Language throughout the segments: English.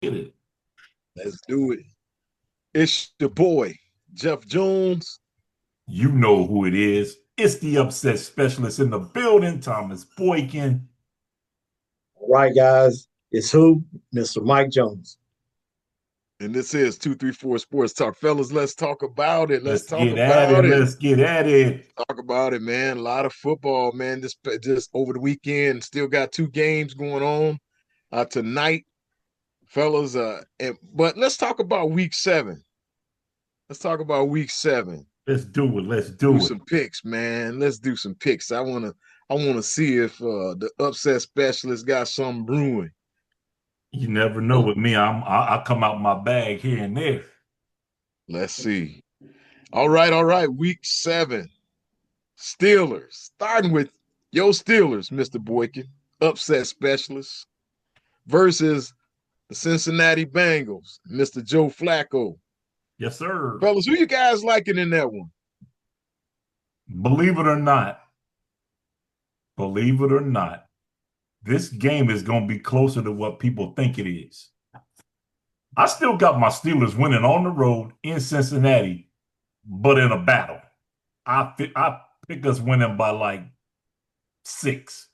Get it. Let's do it. It's your boy, Jeff Jones. You know who it is. It's the upset specialist in the building, Thomas Boykin. All right, guys, it's who? Mr. Mike Jones. And this is 234 Sports Talk. Fellas, let's talk about it. Let's Let's talk get at it. about it. Let's get at it. Talk about it, man. A lot of football, man. Just over the weekend. Still got two games going on tonight, fellas. But let's talk about week 7. Let's talk about week 7. Let's do it. Let's Do do it. some picks, man. Let's do some picks. I wanna see if the upset specialist got something brewing. You never know Oh, with me. I come out my bag here and there. let's see. All right. Week 7. Steelers. Starting with your Steelers, Mr. Boykin, upset specialist, versus the Cincinnati Bengals, Mr. Joe Flacco. Yes, sir. Fellas, who you guys liking in that one? Believe it or not, believe it or not, this game is going to be closer to what people think it is. I still got my Steelers winning on the road in Cincinnati, but in a battle. I pick us winning by like 6.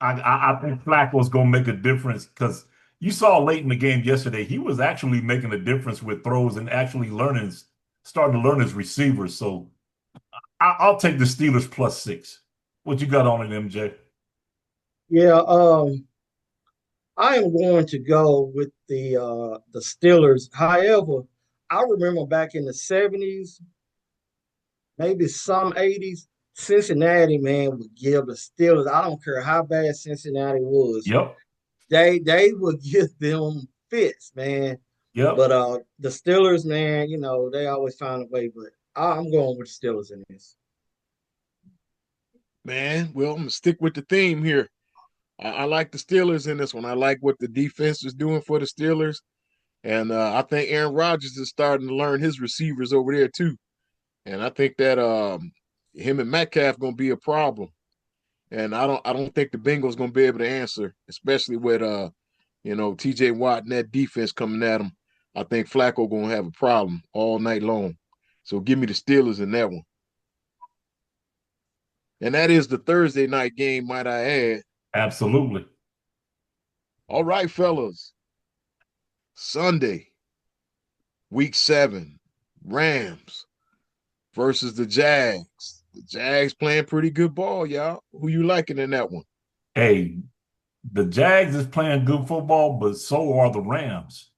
I think Flacco's going to make a difference because you saw late in the game yesterday, he was actually making a difference with throws and actually starting to learn his receivers. So I'll take the Steelers plus 6. What you got on it, MJ? Yeah, I am going to go with the Steelers. However, I remember back in the 70s, maybe some 80s, Cincinnati man would give the Steelers. I don't care how bad Cincinnati was, Yep, they would give them fits, man. yep. But the Steelers, man, they always find a way. But I'm going with the Steelers in this. Man, well, I'm gonna stick with the theme here. I like the Steelers in this one. I like what the defense is doing for the Steelers. And I think Aaron Rodgers is starting to learn his receivers over there too. And I think that him and Metcalf gonna be a problem. And I don't think the Bengals gonna be able to answer, especially with TJ Watt and that defense coming at him. I think Flacco gonna have a problem all night long. So give me the Steelers in that one. And that is the Thursday night game, might I add. Absolutely. All right, fellas. Sunday, week 7, Rams versus the Jags. The Jags playing pretty good ball, y'all. Who you liking in that one? Hey, the Jags is playing good football, but so are the Rams.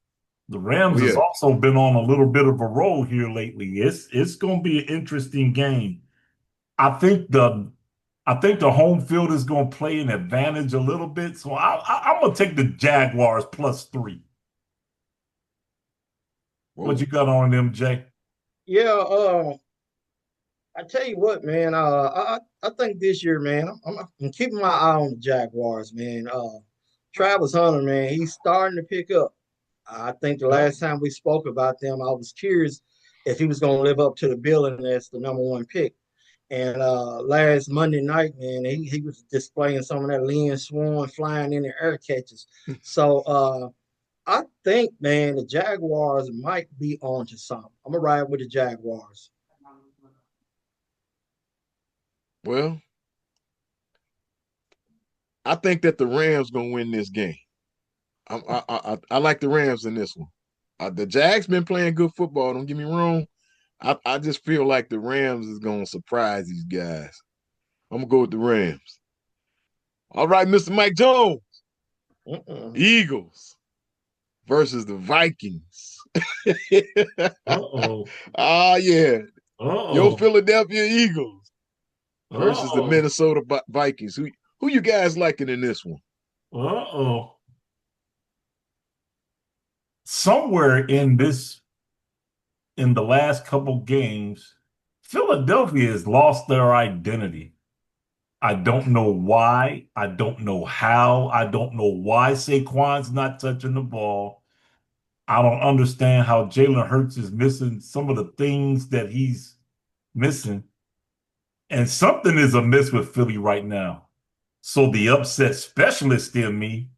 The Oh Rams has yeah. also been on a little bit of a roll here lately. It's going to be an interesting game. I think the I think the home field is going to play an advantage a little bit. So I'm going to take the Jaguars plus 3. What Whoa. you got on them, Jay? Yeah, I tell you what, man. I think this year, man, I'm keeping my eye on the Jaguars, man. Travis Hunter, man, he's starting to pick up. I think the Yep. last time we spoke about them, I was curious if he was going to live up to the billing as the number one pick. And last Monday night, man, he was displaying some of that Lynn Swan flying in the air catches. So I think, man, the Jaguars might be on to something. I'm gonna ride with the Jaguars. Well, I think that the Rams gonna win this game. I like the Rams in this one. The Jags been playing good football. Don't get me wrong. I just feel like the Rams is gonna surprise these guys. I'm gonna go with the Rams. All right, Mr. Mike Jones, Mm-mm. Eagles versus the Vikings. Uh-oh. Ah, yeah, your Uh-oh. Philadelphia Eagles versus the Uh-oh. Minnesota Vikings. Who you guys liking in this one? Uh-oh. Somewhere in the last couple games, Philadelphia has lost their identity. I don't know why. I don't know how. I don't know why Saquon's not touching the ball. I don't understand how Jalen Hurts is missing some of the things that he's missing. And something is amiss with Philly right now. So the upset specialist in me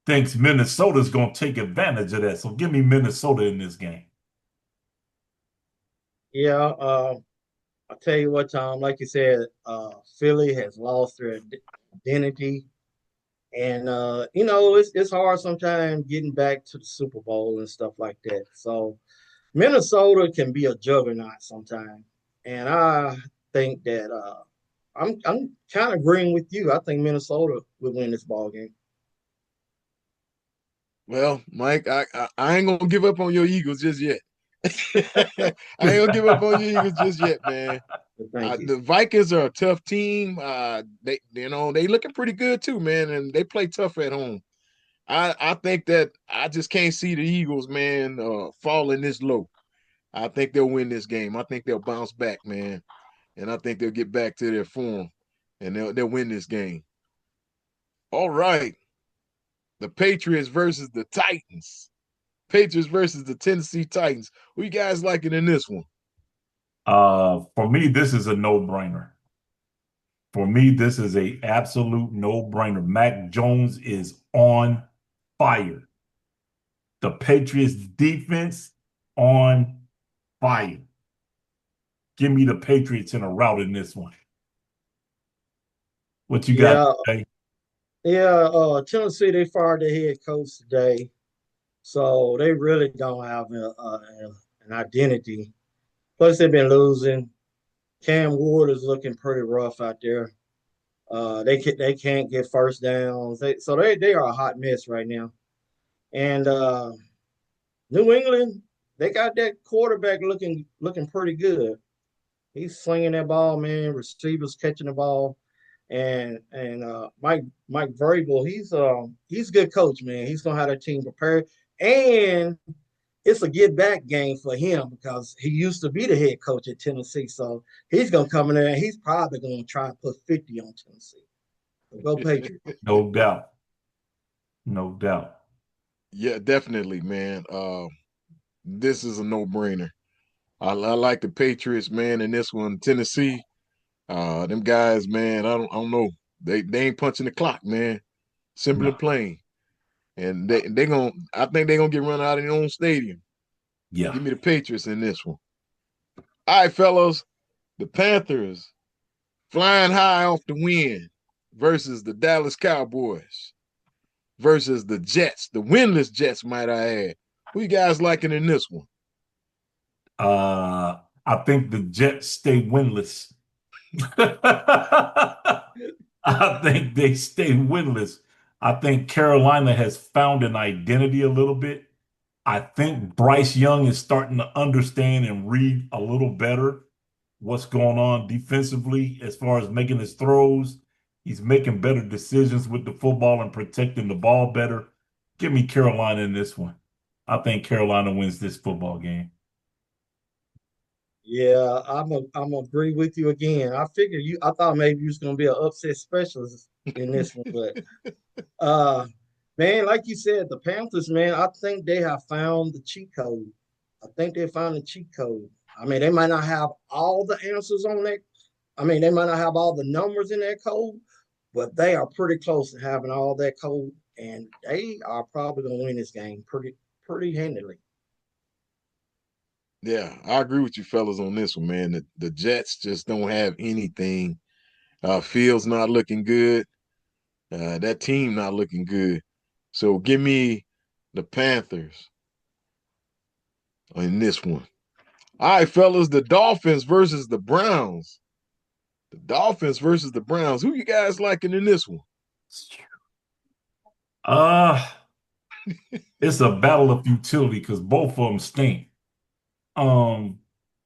thinks Minnesota's going to take advantage of that. So give me Minnesota in this game. Yeah, I'll tell you what, Tom, like you said, Philly has lost their identity. And it's hard sometimes getting back to the Super Bowl and stuff like that. So Minnesota can be a juggernaut sometimes. And I think that I'm kind of agreeing with you. I think Minnesota will win this ball game. Well, Mike, I ain't gonna give up on your Eagles just yet. I ain't gonna give up on your Eagles just yet, man. So thank you. The Vikings are a tough team. They looking pretty good too, man, and they play tough at home. I think that I just can't see the Eagles, man, falling this low. I think they'll win this game. I think they'll bounce back, man, and I think they'll get back to their form, and they'll win this game. All right, the Patriots versus the Titans. Patriots versus the Tennessee Titans. Who you guys liking in this one? For me, this is a no-brainer. For me, this is a absolute no-brainer. Mac Jones is on fire. The Patriots defense on fire. Give me the Patriots in a rout in this one. What you got Yeah, today? yeah. Tennessee, they fired their head coach today. So they really don't have an identity. Plus, they've been losing. Cam Ward is looking pretty rough out there. They can't get first downs. They are a hot mess right now. And New England, they got that quarterback looking pretty good. He's slinging that ball, man. Receivers catching the ball, and Mike Vrabel, he's a good coach, man. He's gonna have that team prepared, and it's a get back game for him because he used to be the head coach at Tennessee. So he's gonna come in there and he's probably gonna try and put 50 on Tennessee. So go Patriots. No doubt. No doubt. Yeah, definitely, man. This is a no-brainer. I like the Patriots, man, in this one. Tennessee, them guys, man, I don't know. They ain't punching the clock, man. Simple No. and plain. And they gonna I think they're gonna get run out of their own stadium. Yeah. Give me the Patriots in this one. All right, fellas, the Panthers flying high off the wind versus the Dallas Cowboys versus the Jets, the winless Jets, might I add. Who you guys liking in this one? I think the Jets stay winless. I think they stay winless. I think Carolina has found an identity a little bit. I think Bryce Young is starting to understand and read a little better what's going on defensively as far as making his throws. He's making better decisions with the football and protecting the ball better. Give me Carolina in this one. I think Carolina wins this football game. Yeah, I'm agree with you again. I thought maybe you was gonna be an upset specialist in this one, but uh man, like you said, the Panthers, man, I think they have found the cheat code. I think they found the cheat code. I mean, they might not have all the answers on that. I mean, they might not have all the numbers in that code, but they are pretty close to having all that code, and they are probably gonna win this game pretty handily. Yeah, I agree with you fellas on this one, man. The Jets just don't have anything. Fields not looking good. That team not looking good. So give me the Panthers in this one. All right, fellas, the Dolphins versus the Browns. The Dolphins versus the Browns. Who you guys liking in this one? Uh, it's a battle of futility because both of them stink. Um,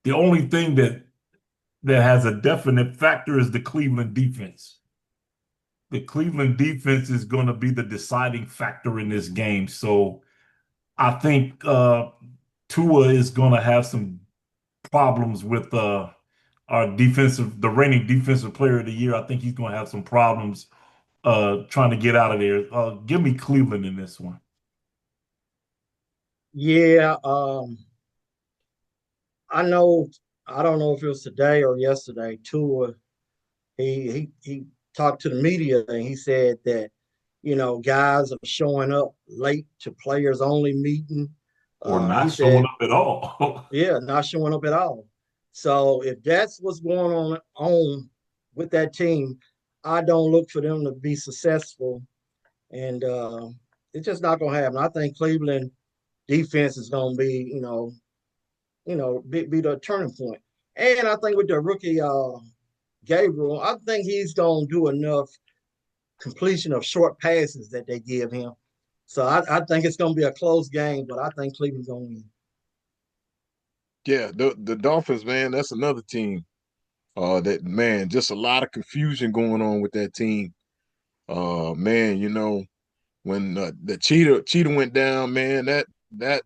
the only thing that has a definite factor is the Cleveland defense. The Cleveland defense is going to be the deciding factor in this game. So I think Tua is going to have some problems with the reigning defensive player of the year. I think he's going to have some problems trying to get out of there. Give me Cleveland in this one. Yeah, I know. I don't know if it was today or yesterday. Tua, he talked to the media and he said that guys are showing up late to players only meeting. Or He not showing said, up at all. yeah, not showing up at all. So if that's what's going on with that team, I don't look for them to be successful, and it's just not going to happen. I think Cleveland defense is going to be, be the turning point. And I think with the rookie Gabriel, I think he's going to do enough completion of short passes that they give him. So I think it's going to be a close game, but I think Cleveland's going to win. Yeah, the Dolphins, man, that's another team. That man, just a lot of confusion going on with that team. Man, when the cheetah went down, man, that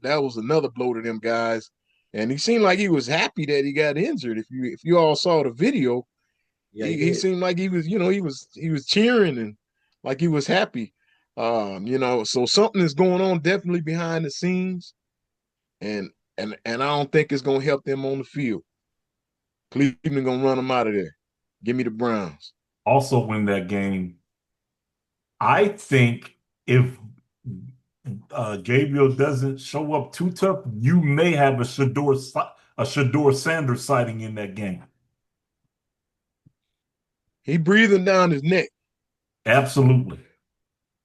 was another blow to them guys. And he seemed like he was happy that he got injured. If you all saw the video, Yeah, he he did. seemed like he was cheering and like he was happy. So something is going on definitely behind the scenes, and and I don't think it's gonna help them on the field. Cleveland gonna run them out of there. Give me the Browns. Also win that game. I think if Gabriel doesn't show up too tough, you may have a Shador Sanders sighting in that game. He breathing down his neck. Absolutely.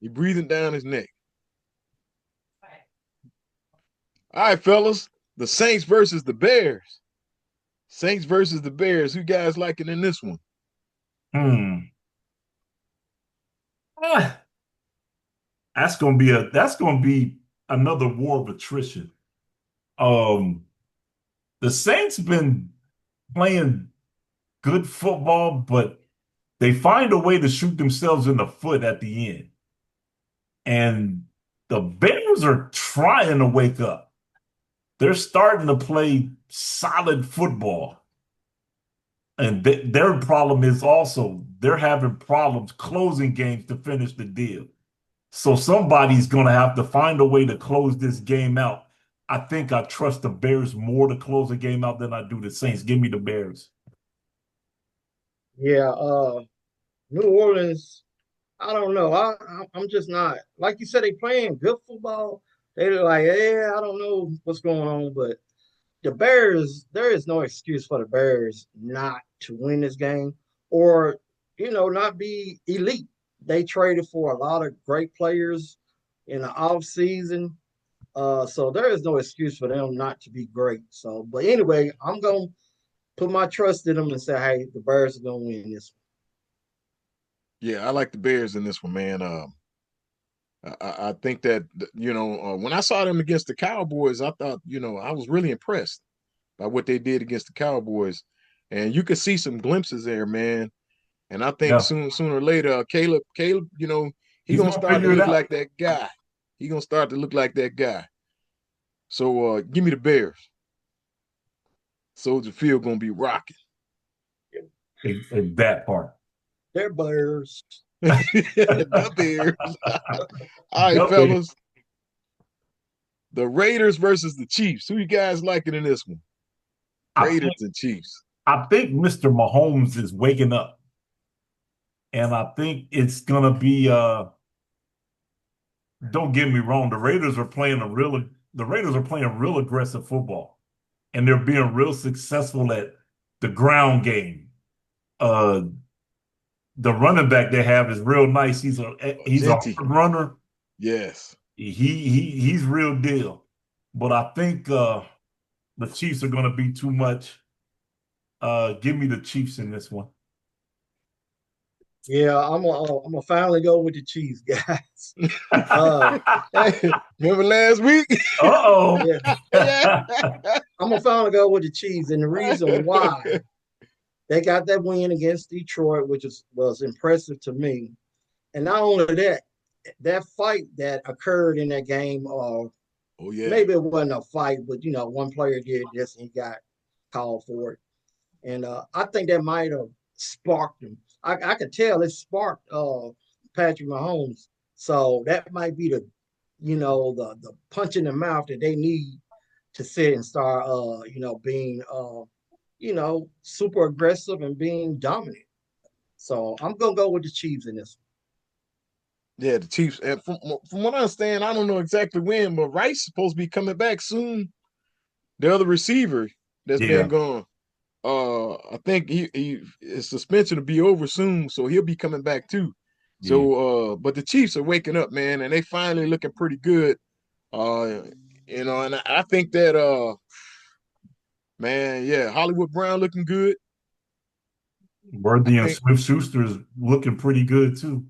He breathing down his neck. All right, fellas. The Saints versus the Bears. Saints versus the Bears. Who guys liking in this one? Hmm. Ah, that's gonna be another war of attrition. Um, the Saints been playing good football, but they find a way to shoot themselves in the foot at the end. And the Bears are trying to wake up. They're starting to play solid football. And their problem is also they're having problems closing games to finish the deal. So somebody's going to have to find a way to close this game out. I think I trust the Bears more to close the game out than I do the Saints. Give me the Bears. Yeah, New Orleans. I don't know. I'm just not like you said. They playing good football. They're like, yeah, I don't know what's going on, but the Bears. There is no excuse for the Bears not to win this game or not be elite. They traded for a lot of great players in the off season. So there is no excuse for them not to be great. So, but anyway, I'm gonna put my trust in them and say, hey, the Bears are gonna win this Yeah, I like the Bears in this one, man. I think that when I saw them against the Cowboys, I thought I was really impressed by what they did against the Cowboys, and you could see some glimpses there, man. And I think Yeah, sooner or later, Caleb, he he's gonna going to start to figure it look out. like that guy. He gonna start to look like that guy. So give me the Bears. Soldier Field gonna be rocking. one. That part. They're Bears. The Bears. All right, The Bears. fellas. The Raiders versus the Chiefs. Who you guys liking in this one? I Raiders think and Chiefs. I think Mr. Mahomes is waking up. And I think it's gonna be don't get me wrong, the Raiders are playing real aggressive football. And they're being real successful at the ground game. Uh the running back they have is real nice. He's a hard Genti. runner. Yes. He's real deal. But I think the Chiefs are gonna be too much. Give me the Chiefs in this one. Yeah, I'm gonna finally go with the Chiefs, guys. Uh, Hey, remember last week? Uh-oh. yeah, Yeah. I'm gonna finally go with the Chiefs, and the reason why they got that win against Detroit, which was impressive to me, and not only that, that fight that occurred in that game, or Oh yeah. maybe it wasn't a fight, but one player did this and he got called for it. And I think that might have sparked him. I could tell it sparked Patrick Mahomes. So that might be the punch in the mouth that they need to sit and start being super aggressive and being dominant. So I'm gonna go with the Chiefs in this. Yeah, the Chiefs. And from what I understand, I don't know exactly when, but Rice is supposed to be coming back soon. The other receiver that's been Yeah, gone. I think his suspension will be over soon, so he'll be coming back too. yeah. So but the Chiefs are waking up, man, and they finally looking pretty good. Uh and I think that man, yeah, Hollywood Brown looking good. I Worthy and think, Smith Schuster's looking pretty good too.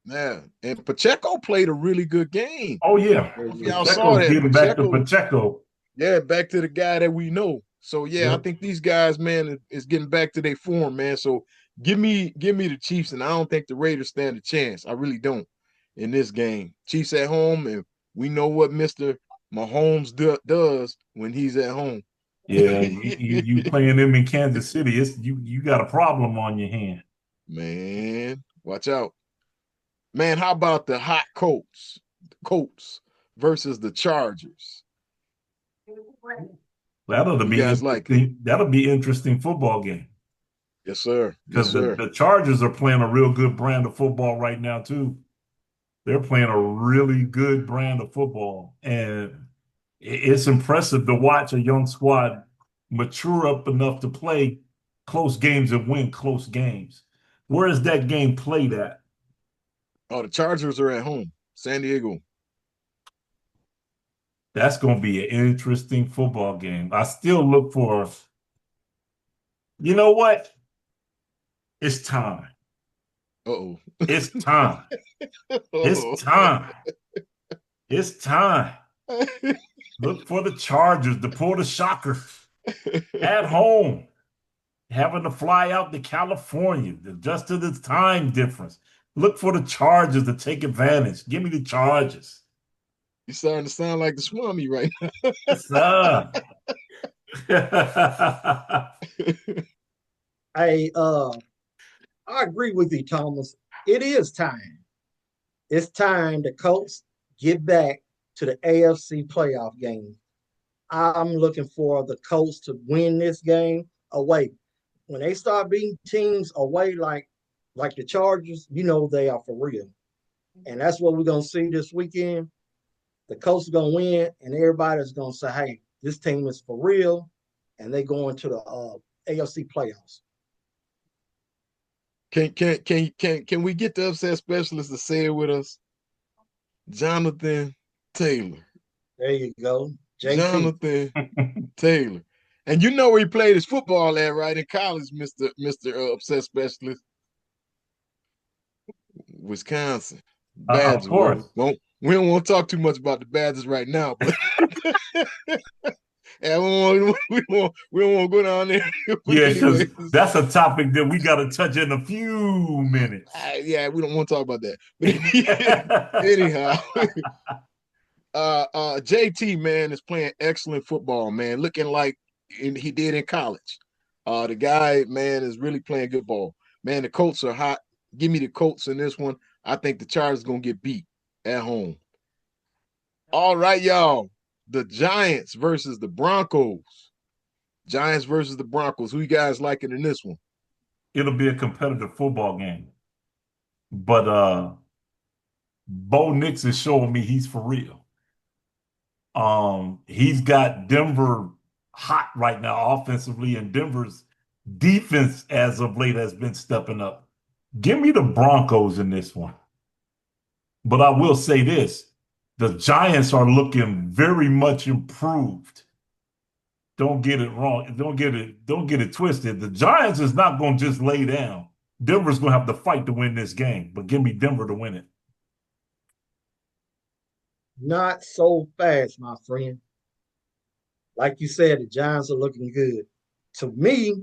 yeah, and Pacheco played a really good game. Oh yeah, I don't know if y'all saw Pacheco's that. getting back to Pacheco, Pacheco. yeah, back to the guy that we know. So yeah, I Yep. think these guys, man, is getting back to their form, man. So give me the Chiefs, and I don't think the Raiders stand a chance. I really don't in this game. Chiefs at home, and we know what Mister Mahomes does when he's at home. Yeah, you playing them in Kansas City. It's you got a problem on your hand. Man, watch out, man. How about the hot Colts? The Colts versus the Chargers. That'll You be guys like it? interesting. That'll be interesting football game Yes, sir. Yes, because the, sir. the Chargers are playing a real good brand of football right now too. They're playing a really good brand of football, and it's impressive to watch a young squad mature up enough to play close games and win close games. Where is that game played at? Oh, the Chargers are at home, San Diego. That's going to be an interesting football game. I still look for, you know what? It's time. Uh-oh. It's time. It's Uh-oh. time. It's time. Look for the Chargers to pull the shocker at home, having to fly out to California just to the time difference. Look for the Chargers to take advantage. Give me the Chargers. You starting to sound like the Swami right Yes, sir. I I agree with you, Thomas. It is time. It's time the Colts get back to the AFC playoff game. I'm looking for the Colts to win this game away. When they start beating teams away like the Chargers, you know they are for real. And that's what we're gonna see this weekend. The Colts are gonna win, and everybody's gonna say, "Hey, this team is for real," and they go into the AFC playoffs. Can we get the upset specialist to say it with us? Jonathan Taylor. There you go, JT. Jonathan Taylor. And you know where he played his football at, right? In college, Mr. Upset Specialist. Wisconsin. Of Badgers. course. Well, we don't want to talk too much about the Badgers right now, but and we don't want to go down there. But Yeah, because anyways, that's a topic that we got to touch in a few minutes. yeah, we don't want to talk about that. But anyhow, JT, man, is playing excellent football, man, looking like he did in college. The guy, man, is really playing good ball. Man, the Colts are hot. Give me the Colts in this one. I think the Chargers gonna get beat at home. All right, y'all. The Giants versus the Broncos. Giants versus the Broncos. Who you guys liking in this one? It'll be a competitive football game. But Bo Nix is showing me he's for real. He's got Denver hot right now offensively, and Denver's defense as of late has been stepping up. Give me the Broncos in this one. But I will say this, the Giants are looking very much improved. Don't get it wrong. Don't get it twisted. The Giants is not going to just lay down. Denver's going to have to fight to win this game, but give me Denver to win it. Not so fast, my friend. Like you said, the Giants are looking good. To me,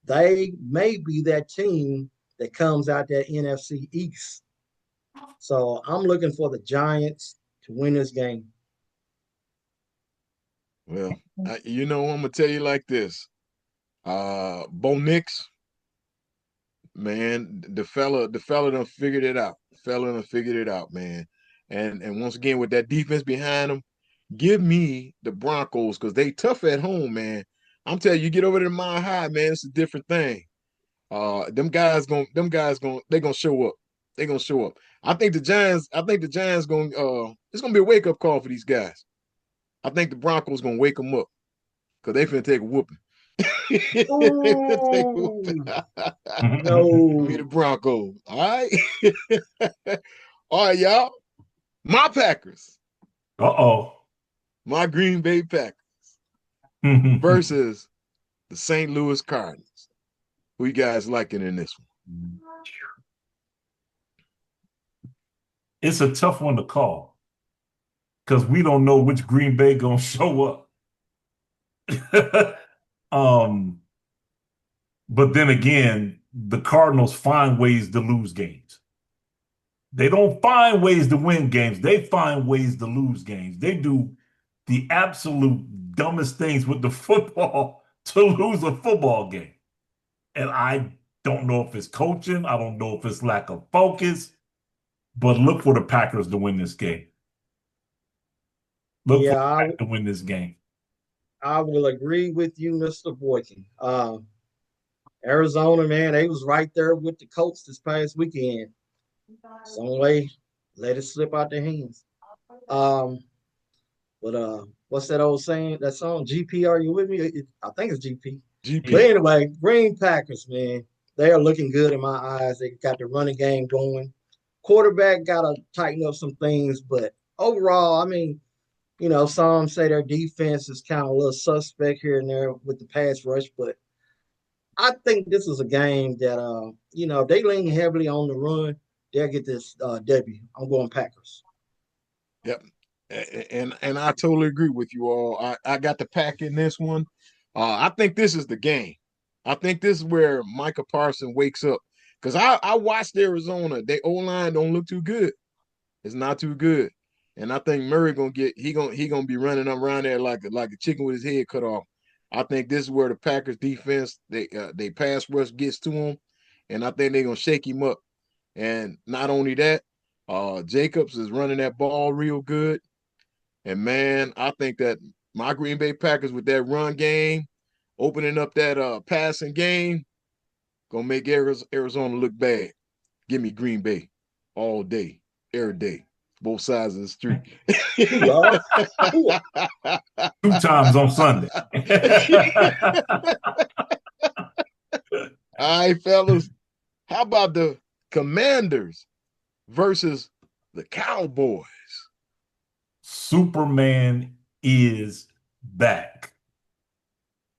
they may be that team that comes out that NFC East. So I'm looking for the Giants to win this game. Well, I'm gonna tell you like this. Bo Nix, man, the fella done figured it out. The fella done figured it out, man. And once again, with that defense behind him, give me the Broncos because they tough at home, man. I'm telling you, get over to Mile High, man. It's a different thing. Them guys gonna they gonna show up. They gonna show up. I think the Giants going it's gonna be a wake-up call for these guys. I think the Broncos gonna wake them up because they finna take a whooping. Take a whooping. Give me the No. Broncos. All right. All right, y'all. My Packers. Uh-oh. My Green Bay Packers versus the St. Louis Cardinals. Who you guys liking in this one? It's a tough one to call because we don't know which Green Bay gonna show up. But then again, the Cardinals find ways to lose games. They don't find ways to win games. They find ways to lose games. They do the absolute dumbest things with the football to lose a football game. And I don't know if it's coaching. I don't know if it's lack of focus. But look for the Packers to win this game. Look for the Yeah, Packers to win this game. I will agree with you, Mr. Boykin. Arizona, man, they was right there with the Colts this past weekend. Some way, let it slip out their hands. Um, but what's that old saying? That song, GP, are you with me? I think it's GP. But GP. anyway, Green Packers, man, they are looking good in my eyes. They got the running game going. Quarterback got to tighten up some things, but overall, I mean, some say their defense is kind of a little suspect here and there with the pass rush, but I think this is a game that, if they lean heavily on the run, they'll get this W. I'm going Packers. Yep. And I totally agree with you all. I got the pack in this one. I think this is the game. I think this is where Micah Parsons wakes up. Because I watched Arizona. Their O-line don't look too good. It's not too good. And I think Murray gonna be running around there like a chicken with his head cut off. I think this is where the Packers defense they pass rush gets to him, and I think they're gonna shake him up. And not only that, Jacobs is running that ball real good. And man, I think that my Green Bay Packers with that run game, opening up that passing game, gonna make Arizona look bad. Give me Green Bay all day, every day, both sides of the street. Lord. 2 times on Sunday. All right, fellas. How about the Commanders versus the Cowboys? Superman is back.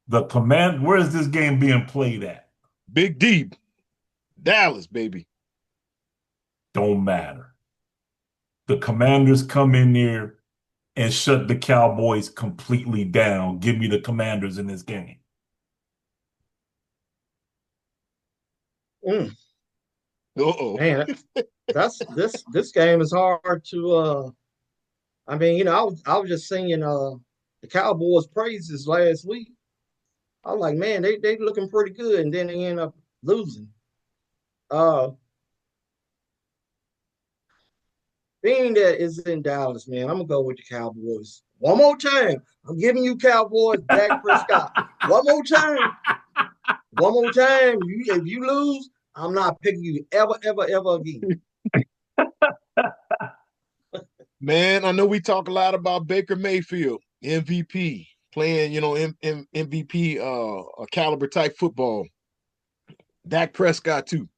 Where is this game being played at? Big D, Dallas, baby. Don't matter. The Commanders come in there and shut the Cowboys completely down. Give me the Commanders in this game. Uh-oh. Man, that's this game is hard to I mean, I was just singing the Cowboys praises last week. I was like, man, they looking pretty good, and then they end up losing. Uh Being that it's in Dallas, man, I'm gonna go with the Cowboys. One more time. I'm giving you Cowboys, Dak Prescott. One more time. One more time. If you lose, I'm not picking you ever, ever, ever again. Man, I know we talk a lot about Baker Mayfield, MVP, playing, MVP caliber type football. Dak Prescott too.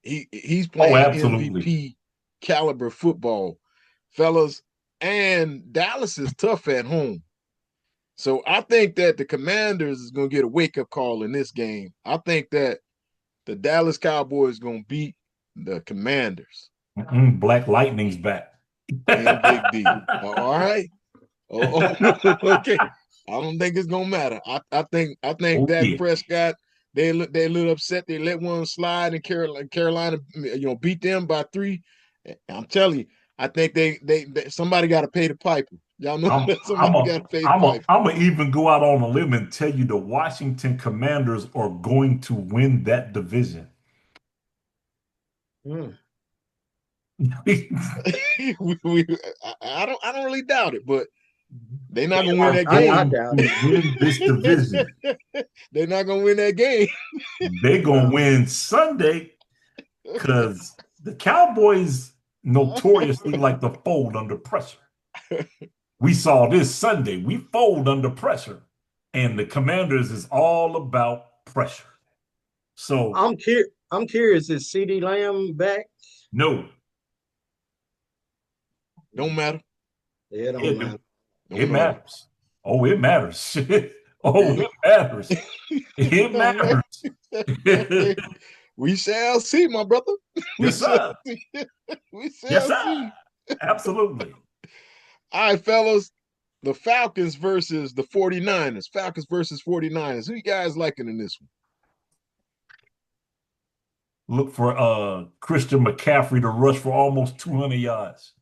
He's Oh, playing absolutely. MVP caliber football, fellas. And Dallas is tough at home. So I think that the Commanders is going to get a wake-up call in this game. I think that the Dallas Cowboys going to beat the Commanders. Black Lightning's back. And Big D. All right. Oh, okay. I don't think it's gonna matter. I think Oh, Dak yeah. Prescott, they a little upset. They let one slide, and Carolina, beat them by 3. I'm telling you, I think they somebody got to pay the piper. Y'all know I'm that I'm somebody a got to pay the I'm a piper. I'm a even go out on a limb and tell you the Washington Commanders are going to win that division. Mm. I don't really doubt it, but they're not They gonna win are that I game. going doubt it. to win this division. They're not gonna win that game. They're gonna No. win Sunday because the Cowboys notoriously like to fold under pressure. We saw this Sunday. We fold under pressure, and the Commanders is all about pressure. So I'm curious. Is CD Lamb back? no, Don't matter. Yeah, it don't it, matter. it Don't matter. matters. Oh, it matters. Oh, Yeah. it matters. It Don't matters. matter. We shall see, my brother. We Yes, shall sir. see. We Yes, shall sir. see. Absolutely. All right, fellas. The Falcons versus the 49ers. Falcons versus 49ers. Who you guys liking in this one? Look for Christian McCaffrey to rush for almost 200 yards.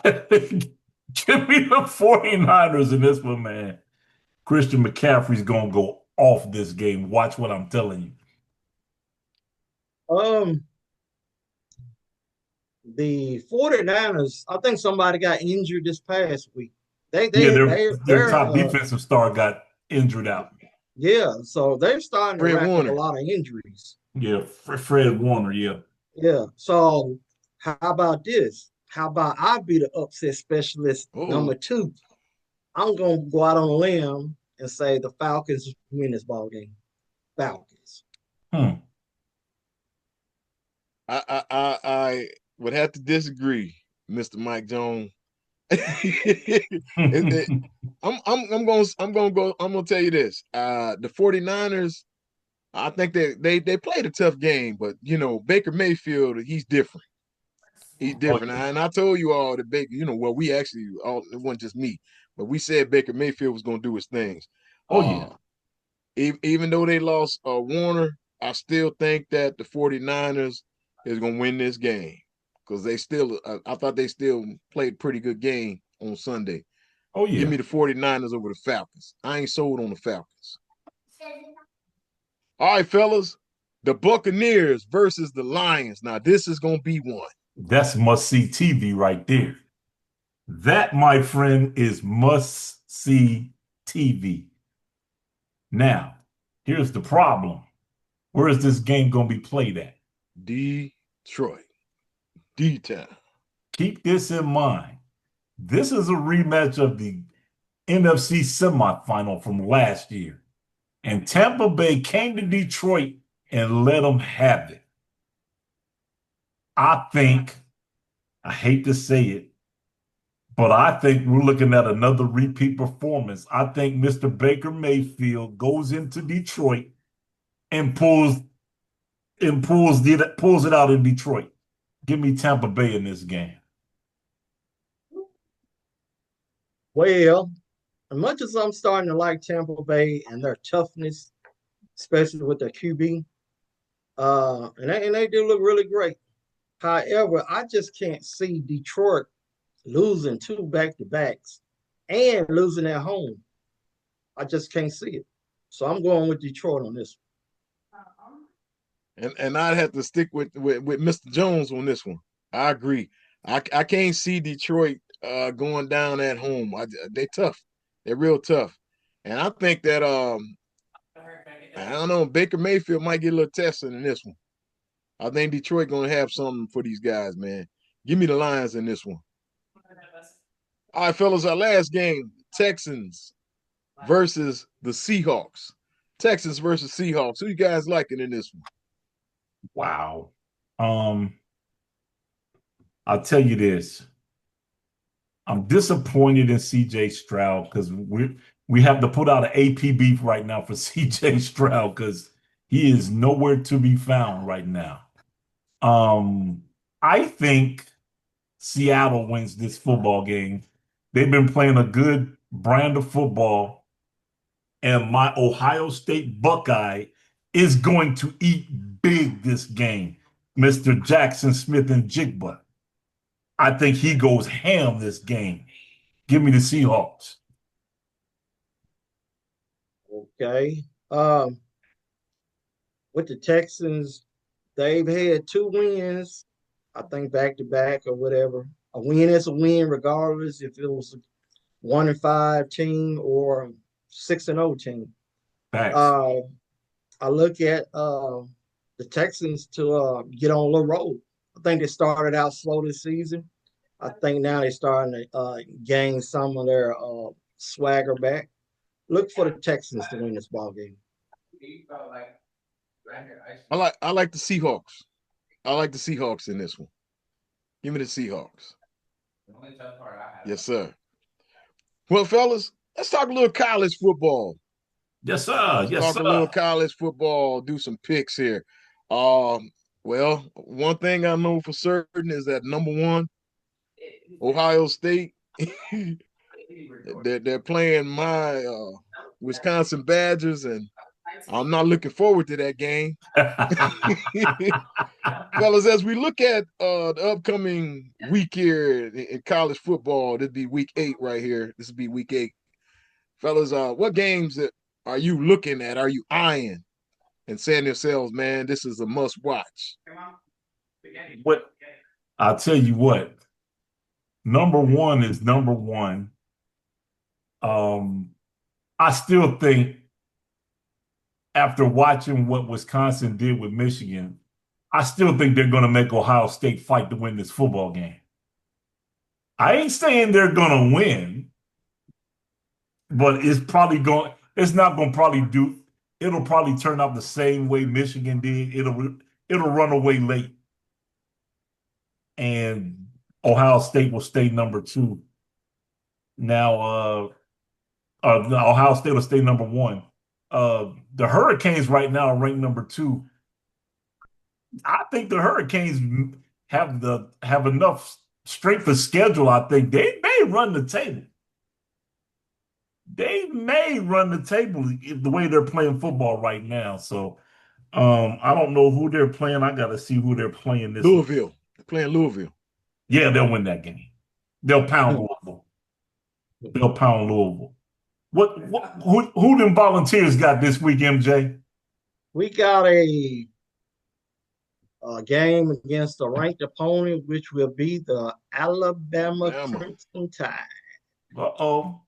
Give me the 49ers in this one, man. Christian McCaffrey's going to go off this game. Watch what I'm telling you. Um, the 49ers, I think somebody got injured this past week. Yeah, their They're top defensive star got injured out. yeah, so they're starting to Fred rack up a Warner. lot of injuries. Yeah, Fred Warner, yeah. Yeah. So how about this? How about I be the upset specialist Oh, number two? I'm gonna go out on a limb and say the Falcons win this ball game. Falcons. Hmm. I would have to disagree, Mr. Mike Jones. I'm gonna tell you this. The 49ers, I think they played a tough game, but you know, Baker Mayfield, he's different. He's Oh, different. And I told you all that Baker, you know, well, we actually all it wasn't just me, but we said Baker Mayfield was gonna do his things. oh yeah. Uh even though they lost Warner, I still think that the 49ers is gonna win this game. Because they still I thought they still played a pretty good game on Sunday. Oh Give yeah. me the 49ers over the Falcons. I ain't sold on the Falcons. All right, fellas. The Buccaneers versus the Lions. Now, this is going to be one. That's must see TV right there. That, my friend, is must see TV. Now, here's the problem. Where is this game going to be played at? Detroit. D-Town. Keep this in mind. This is a rematch of the NFC semifinal from last year. And Tampa Bay came to Detroit and let them have it. I hate to say it, but I think we're looking at another repeat performance. I think Mr. Baker Mayfield goes into Detroit and pulls it out in Detroit. Give me Tampa Bay in this game. Well, as much as I'm starting to like Tampa Bay and their toughness, especially with their QB, and they do look really great. However, I just can't see Detroit losing two back to backs and losing at home. I just can't see it. So I'm going with Detroit on this And I'd have to stick with Mr. Jones on this one. I agree. I can't see Detroit going down at home. They tough. They're real tough. And I think that I don't know, Baker Mayfield might get a little testing in this one. I think Detroit gonna have something for these guys, man. Give me the Lions in this one. All right, fellas, our last game, Texans versus the Seahawks. Texans versus Seahawks. Who you guys liking in this one? Wow. I'll tell you this. I'm disappointed in CJ Stroud because we have to put out an AP beef right now for CJ Stroud because he is nowhere to be found right now. I think Seattle wins this football game. They've been playing a good brand of football, and my Ohio State Buckeye is going to eat big this game. Mr. Jackson Smith and Jigba. I think he goes ham this game. Give me the Seahawks. one. Okay. With the Texans, they've had two wins, I think back to back or whatever. A win is a win, regardless if it was a 1-5 team or 6-0 team. Facts. I look at the Texans to get on a little roll. I think they started out slow this season. I think now they're starting to gain some of their swagger back. Look for the Texans to win this ball game. I like the Seahawks. I like the Seahawks in this one. Give me the Seahawks. Yes, sir. Well, fellas, let's talk a little college football. Yes, sir. Let's Yes, talk sir. a little college football, do some picks here. Well, one thing I know for certain is that number one, Ohio State, they're playing my Wisconsin Badgers, and I'm not looking forward to that game. Fellas, as we look at the upcoming week here in college football, this be week 8 right here. This will be week 8. Fellas, what games are you looking at? Are you eyeing and saying to yourselves, man, this is a must watch? What I'll tell you what, number one is number one. I still think after watching what Wisconsin did with Michigan, I still think they're going to make Ohio State fight to win this football game. I ain't saying they're going to win, but it's not going to probably it'll probably turn out the same way Michigan did. It'll run away late. And Ohio State will stay number 2. Now, Ohio State will stay number 1. The Hurricanes right now are ranked number 2. I think the Hurricanes have enough strength of schedule. I think they may run the table. They may run the table the way they're playing football right now. So I don't know who they're playing. I got to see who they're playing this Louisville. week. They're playing Louisville. Yeah, they'll win that game. They'll pound Louisville. They'll pound Louisville. Who them Volunteers got this week, MJ? We got a game against a ranked opponent, which will be the Alabama Crimson Tide. Uh-oh.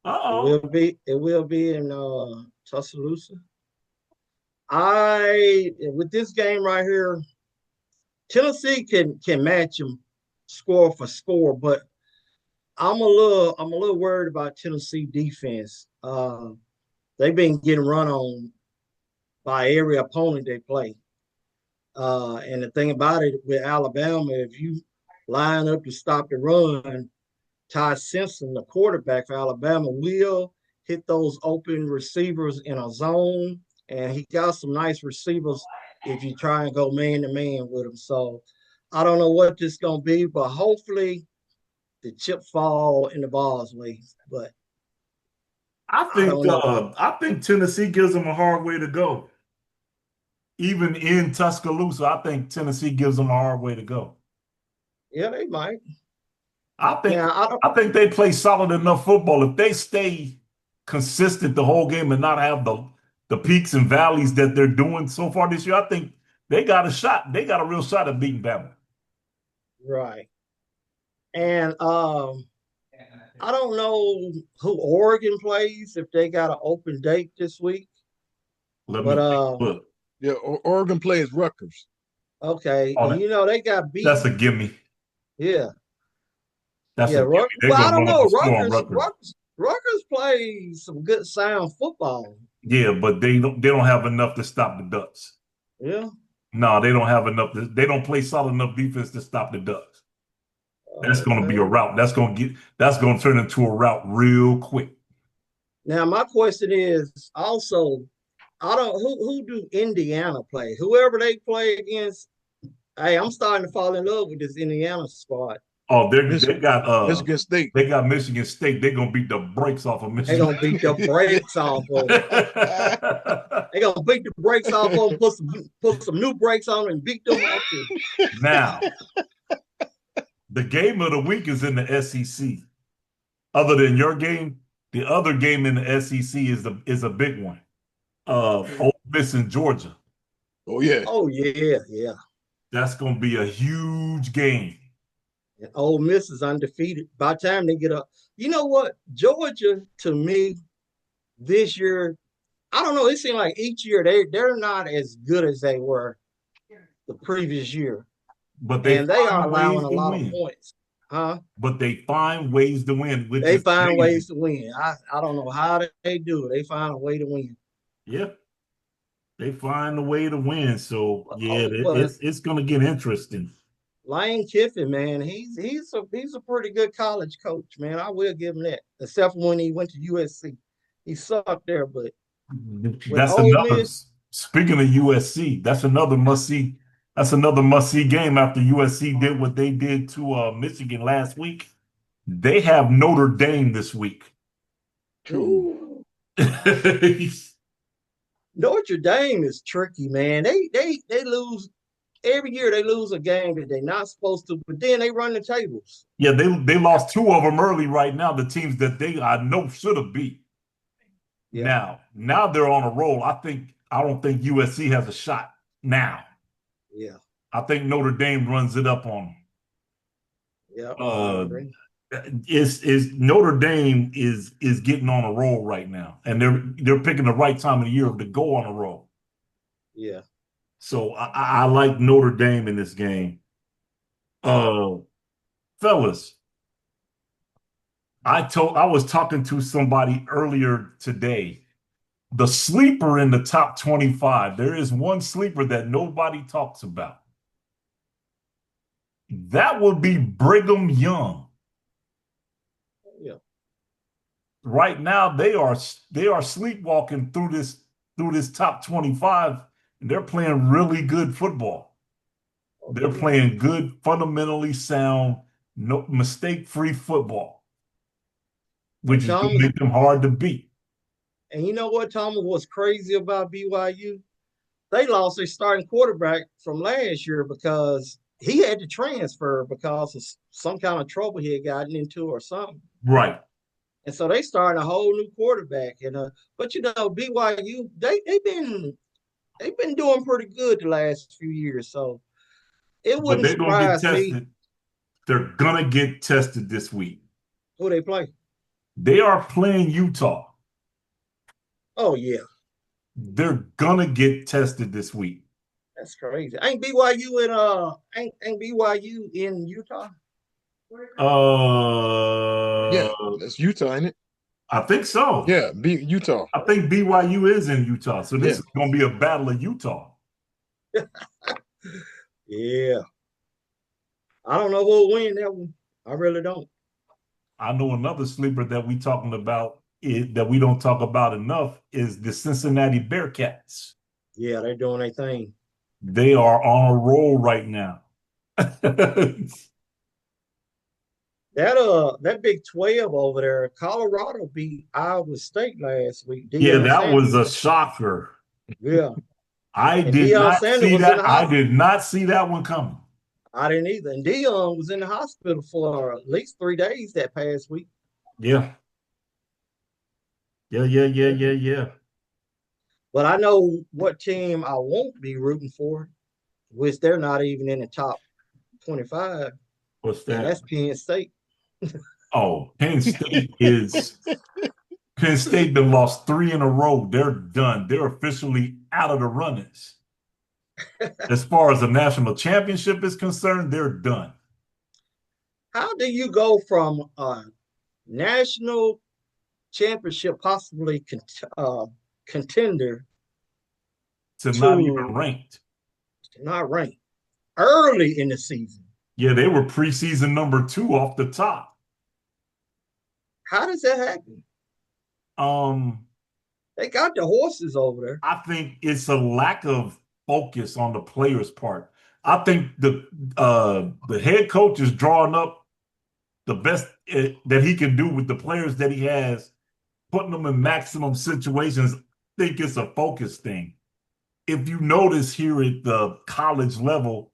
It will be in Tuscaloosa. With this game right here, Tennessee can match them score for score, but I'm a little worried about Tennessee defense. They've been getting run on by every opponent they play. And the thing about it with Alabama, if you line up to stop the run, Ty Simpson, the quarterback for Alabama, will hit those open receivers in a zone, and he got some nice receivers if you try and go man-to-man with him. So I don't know what this is going to be, but hopefully the chip fall in the ball's way. But I think Tennessee gives them a hard way to go. Even in Tuscaloosa, I think Tennessee gives them a hard way to go. Yeah, they might. I think they play solid enough football. If they stay consistent the whole game and not have the peaks and valleys that they're doing so far this year, I think they got a shot. They got a real shot at beating Bama. Right. And I don't know who Oregon plays, if they got an open date this week. Look. Yeah, Oregon plays Rutgers. Okay. They got beat. That's a gimme. Yeah. That's a gimme. Well, I don't know. Rutgers plays some good sound football. Yeah, but they don't have enough to stop the Ducks. Yeah. No, they don't have enough. They don't play solid enough defense to stop the Ducks. That's going to be a route. That's going to turn into a route real quick. Now, my question is also, who do Indiana play? Whoever they play against, hey, I'm starting to fall in love with this Indiana squad. Oh, they got Michigan State. They got Michigan State. They're gonna beat the brakes off of Michigan. They're gonna beat the brakes off of them. They're gonna beat the brakes off of them, put some new brakes on them and beat them off too. Now, the game of the week is in the SEC. Other than your game, the other game in the SEC is a big one. Ole Miss in Georgia. Oh yeah. Oh yeah, yeah. That's gonna be a huge game. And Ole Miss is undefeated. By the time they get up, you know what? Georgia, to me, this year, I don't know. It seems like each year they're not as good as they were the previous year. but they and they are find allowing ways a to lot of win. points. Huh? But they find ways to win, which They is find amazing. ways to win. I don't know how they do it. They find a way to win. Yeah, they find a way to win. So yeah, Oh, but it's going to get interesting. Lane Kiffin, man, he's a pretty good college coach, man. I will give him that. Except for when he went to USC, he sucked there. But with That's Ole another. Miss, Speaking of USC, that's another must see. That's another must see game after USC did what they did to Michigan last week. They have Notre Dame this week. ooh, Yeah, Notre Dame is tricky, man. They lose every year. They lose a game that they're not supposed to, but then they run the tables. they lost two of them early right now. The teams that they I know should have beat. Yeah, Now they're on a roll. I don't think USC has a shot now. yeah, I think Notre Dame runs it up on yeah. them. I agree. Is Notre Dame is getting on a roll right now, and they're picking the right time of the year to go on a roll. Yeah. So I like Notre Dame in this game. Uh, Fellas, I was talking to somebody earlier today. The sleeper in the top 25. There is one sleeper that nobody talks about. That would be Brigham Young. Yeah. Right now, they are sleepwalking through this top 25, and they're playing really good football. Oh They're yeah. playing good, fundamentally sound, no mistake-free football, And which is going to Thomas, make them hard to beat. and you know what, Thomas, was crazy about BYU? They lost their starting quarterback from last year because he had to transfer because of some kind of trouble he had gotten into or something. Right. And so they started a whole new quarterback. And but you know, BYU, they've been doing pretty good the last few years. So it But wouldn't they're going to get surprise me tested. They're going to get tested this week. who they play. They are playing Utah. Oh yeah, They're going to get tested this week. that's crazy. Ain't BYU in Utah? Uh, Yeah, that's Utah, ain't it? I think so. Yeah, Utah. I think BYU is in Utah. So this Yeah. is going to be a battle of Utah. Yeah. I don't know who'll win that one. I really don't. I know another sleeper that we talking about that we don't talk about enough is the Cincinnati Bearcats. Yeah, they're doing their thing. They are on a roll right now. That Big 12 over there, Colorado beat Iowa State last week. Yeah, Deion that Sanders. was a shocker. Yeah. I And did Deion not Sanders see was in that. the I hospital. did not see that one coming. I didn't either. And Deion was in the hospital for at least 3 days that past week. Yeah. Yeah. But I know what team I won't be rooting for, which they're not even in the top 25, What's and that? that's Penn State. Oh, Penn State done lost three in a row. They're done. They're officially out of the runnings. As far as the national championship is concerned, they're done. How do you go from a national championship, possibly contender, To not even to ranked. not ranked early in the season? Yeah, they were preseason number 2 off the top. How does that happen? Um, They got the horses over there. I think it's a lack of focus on the players' part. I think the head coach is drawing up the best that he can do with the players that he has, putting them in maximum situations. I think it's a focus thing. If you notice here at the college level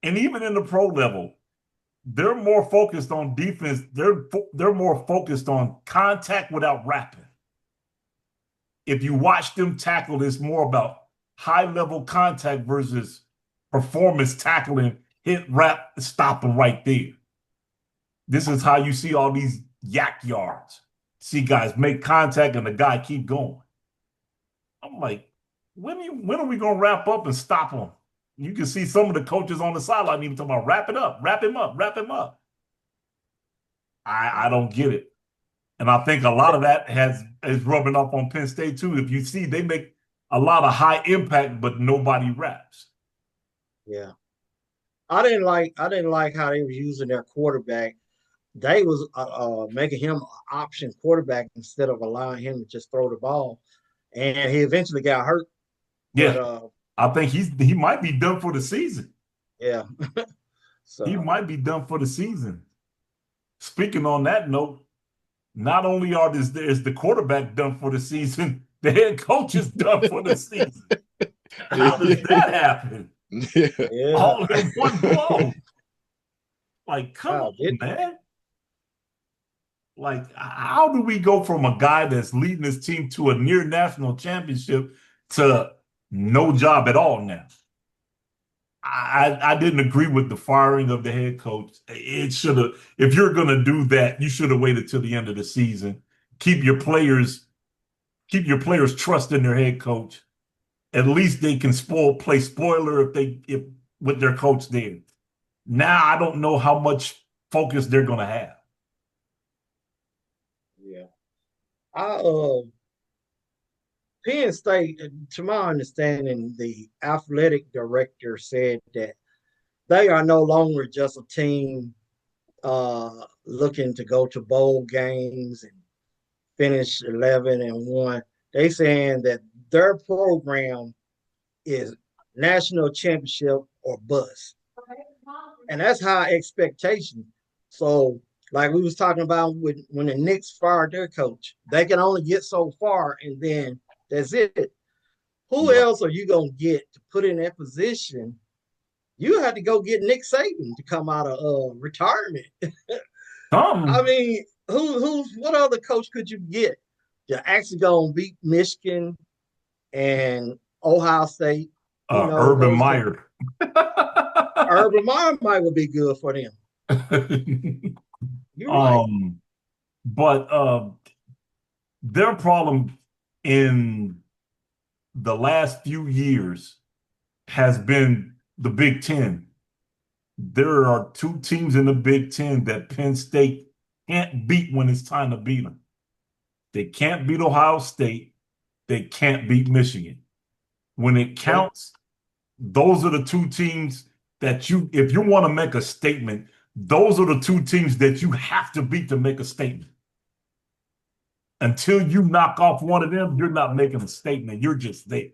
and even in the pro level, they're more focused on defense. They're more focused on contact without rapping. If you watch them tackle, it's more about high level contact versus performance tackling, hit, rap, stop them right there. This is how you see all these yak yards. See guys make contact and the guy keep going. I'm like, when are we gonna wrap up and stop him? You can see some of the coaches on the sideline even talking about wrap it up, wrap him up, wrap him up. I don't get it. And I think a lot of that is rubbing off on Penn State too. If you see, they make a lot of high impact, but nobody raps. Yeah. I didn't like how they were using their quarterback. They was making him an option quarterback instead of allowing him to just throw the ball. And he eventually got hurt. But Yeah, I think he might be done for the season. yeah. He So might be done for the season. Speaking on that note, not only is the quarterback done for the season, the head coach is done for the season. How does that happen? Yeah. yeah. All in one blow. Like, come Wow, on, man. Like, how do we go from a guy that's leading his team to a near national championship to no job at all now? I didn't agree with the firing of the head coach. It should have, if you're going to do that, you should have waited till the end of the season. Keep your players, keep your players trust in their head coach. At least they can play spoiler if with their coach there. Now I don't know how much focus they're going to have. yeah. I Penn State, to my understanding, the athletic director said that they are no longer just a team looking to go to bowl games and finish 11-1. They saying that their program is national championship or bust, and that's high expectation. So, like we was talking about when the Knicks fired their coach, they can only get so far, and then that's it. Who Right. else are you gonna get to put in that position? You had to go get Nick Saban to come out of retirement. I Some mean, who's what other coach could you get? You're actually gonna beat Michigan and Ohio State. You know, Urban those Meyer. Urban Meyer might would be good for them. You're right. um, but their problem in the last few years has been the Big Ten. There are two teams in the Big Ten that Penn State can't beat when it's time to beat them. They can't beat Ohio State. They can't beat Michigan. When it Well, counts, those are the two teams that if you want to make a statement, those are the two teams that you have to beat to make a statement. Until you knock off one of them, you're not making a statement. You're just there.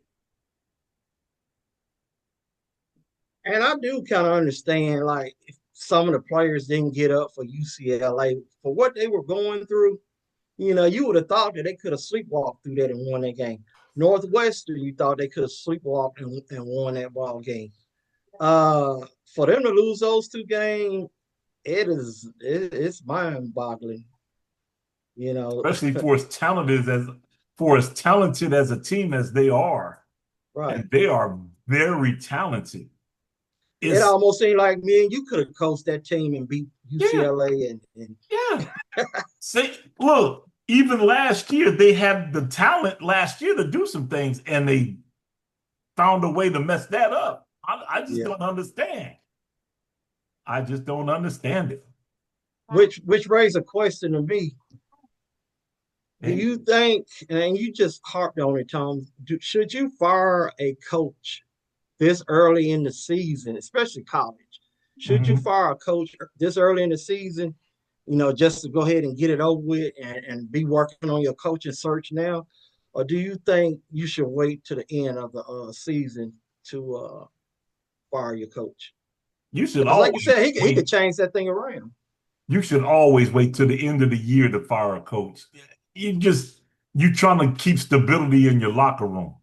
and I do kind of understand, like, if some of the players didn't get up for UCLA for what they were going through. You would have thought that they could have sleepwalked through that and won that game. Northwestern, you thought they could have sleepwalked and won that ball game. For them to lose those two games, it's mind boggling. You know, Especially for as talented as a team as they are, right? and they are very talented. It It's almost seemed like me and you could have coached that team and beat yeah, UCLA and yeah. See, look, even last year they had the talent last year to do some things, and they found a way to mess that up. I just yeah. don't understand. I just don't understand it. Which raised a question to me. Do And you think, and you just harped on it, Tom, should you fire a coach this early in the season, especially college? Should you mhm. fire a coach this early in the season, just to go ahead and get it over with and be working on your coaching search now? Or do you think you should wait to the end of the season to fire your coach? You should Because, like you always said, he wait. could change that thing around. You should always wait till the end of the year to fire a coach. You trying to keep stability in your locker room.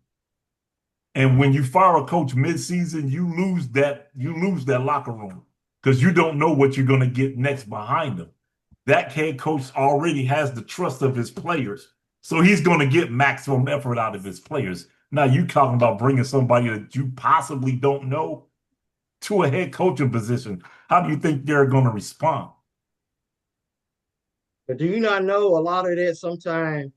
And when you fire a coach mid-season, you lose that locker room because you don't know what you're going to get next behind them. That head coach already has the trust of his players. So he's going to get maximum effort out of his players. Now you talking about bringing somebody that you possibly don't know to a head coaching position. How do you think they're going to respond? But do you not know a lot of that sometimes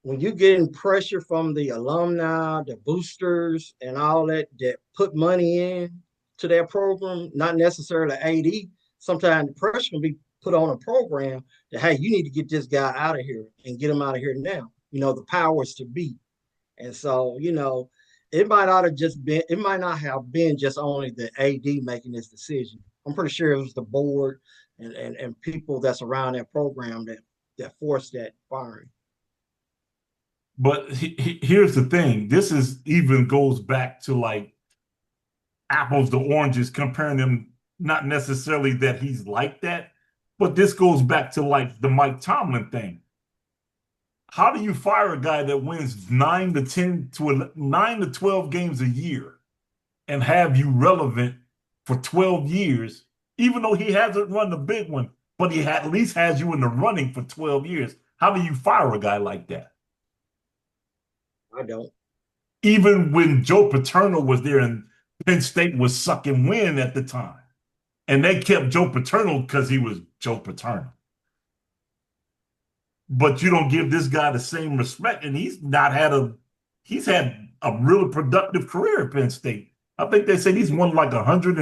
when you're getting pressure from the alumni, the boosters, and all that that put money in to that program, not necessarily AD, sometimes the pressure can be put on a program that, hey, you need to get this guy out of here and get him out of here now. The powers to be. And so, it might not have just been, it might not have been just only the AD making this decision. I'm pretty sure it was the board and people that's around that program that forced that firing. But here's the thing. This is even goes back to like apples to oranges, comparing them, not necessarily that he's like that, but this goes back to like the Mike Tomlin thing. How do you fire a guy that wins 9 to 12 games a year and have you relevant for 12 years, even though he hasn't run the big one, but he at least has you in the running for 12 years? How do you fire a guy like that? I don't. Even when Joe Paterno was there and Penn State was sucking wind at the time, and they kept Joe Paterno because he was Joe Paterno. But you don't give this guy the same respect, and he's had a really productive career at Penn State. I think they said he's won like 100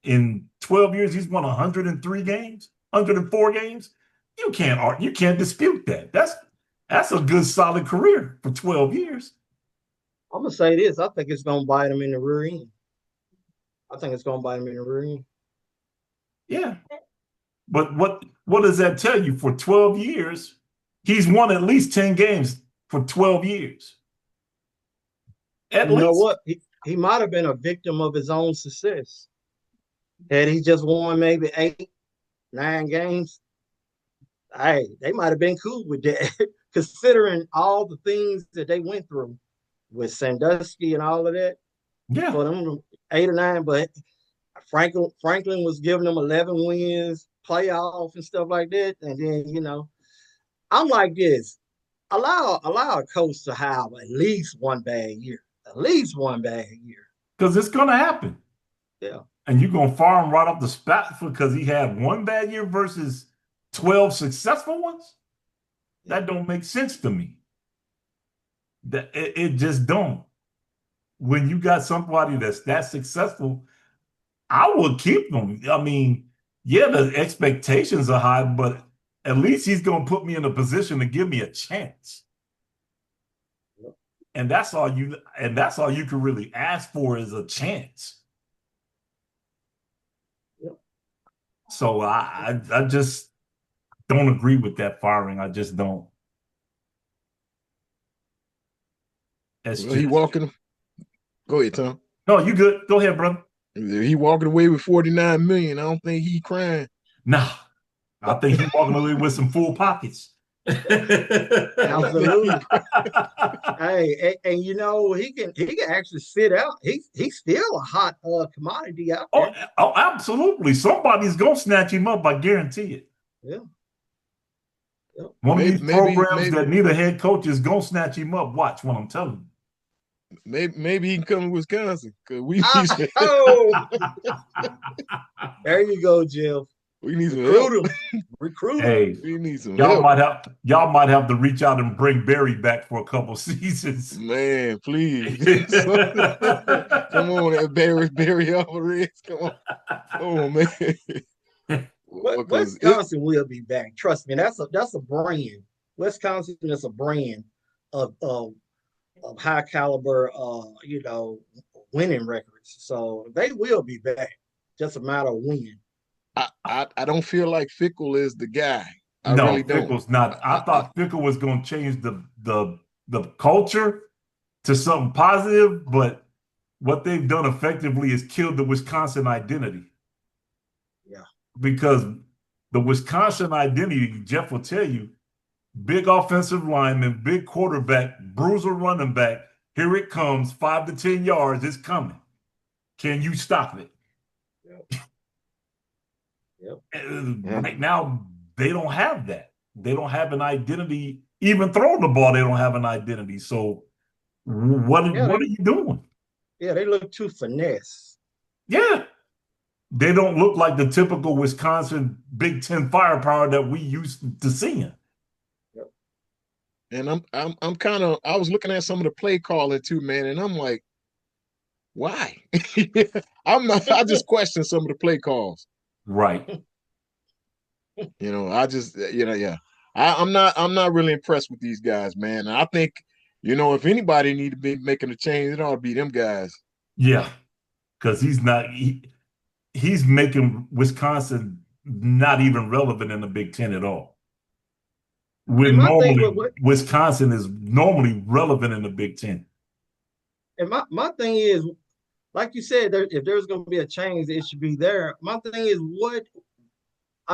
in 12 years. He's won 103 games, 104 games. You can't dispute that. That's a good solid career for 12 years. I'm gonna say this. I think it's gonna bite him in the rear end. I think it's gonna bite him in the rear end. Yeah. But what does that tell you? For 12 years, he's won at least 10 games for 12 years. You know what? He might have been a victim of his own success. Had he just won maybe 8, 9 games, hey, they might have been cool with that, considering all the things that they went through with Sandusky and all of that. Yeah. For them 8 or 9, but Franklin was giving them 11 wins, playoff and stuff like that. And then, I'm like this. Allow a coach to have at least one bad year. At least one bad year. Because it's gonna happen. Yeah. And you're gonna fire him right off the spot because he had one bad year versus 12 successful ones? That don't make sense to me. That it just don't. When you got somebody that's that successful, I would keep them. I mean, yeah, the expectations are high, but at least he's gonna put me in a position to give me a chance. And that's all you can really ask for is a chance. Yep. So I just don't agree with that firing. I just don't. He walking. Go ahead, Tom. No, you good. Go ahead, brother. He walking away with 49 million. I don't think he crying. Nah, I think he's walking away with some full pockets. Absolutely. Hey, and he can actually sit out. He's still a hot commodity out there. Oh, absolutely. Somebody's gonna snatch him up. I guarantee it. Yeah. Yep. One of these programs that need a head coach is gonna snatch him up. Watch what I'm telling you. Maybe he can come to Wisconsin because we need. There you go, Jeff. We need some help. Recruit. Hey, we need some y'all help. might have to reach out and bring Barry back for a couple seasons. Man, please. Come on, Barry Alvarez. Come on, man. Wisconsin will be back. Trust me. That's a brand. Wisconsin is a brand of high caliber, winning records. So they will be back. Just a matter of when. I don't feel like Fickle is the guy. I no, really don't. Fickle's not. I thought Fickle was going to change the culture to something positive, but what they've done effectively is killed the Wisconsin identity. Yeah. Because the Wisconsin identity, Jeff will tell you, big offensive lineman, big quarterback, bruiser running back. Here it comes, 5 to 10 yards. It's coming. Can you stop it? Yep. Right now, they don't have that. They don't have an identity. Even throwing the ball, they don't have an identity. So what are you doing? Yeah, they look too finesse. Yeah. They don't look like the typical Wisconsin Big Ten firepower that we used to seeing. Yep. And I'm kind of I was looking at some of the play calling too, man, and I'm like, why? I just question some of the play calls. Right. I just yeah. I'm not really impressed with these guys, man. And I think, if anybody need to be making a change, it ought to be them guys. Yeah. Because he's making Wisconsin not even relevant in the Big Ten at all. And When my thing normally with what Wisconsin is normally relevant in the Big Ten. and my thing is, like you said, if there's going to be a change, it should be there. My thing is,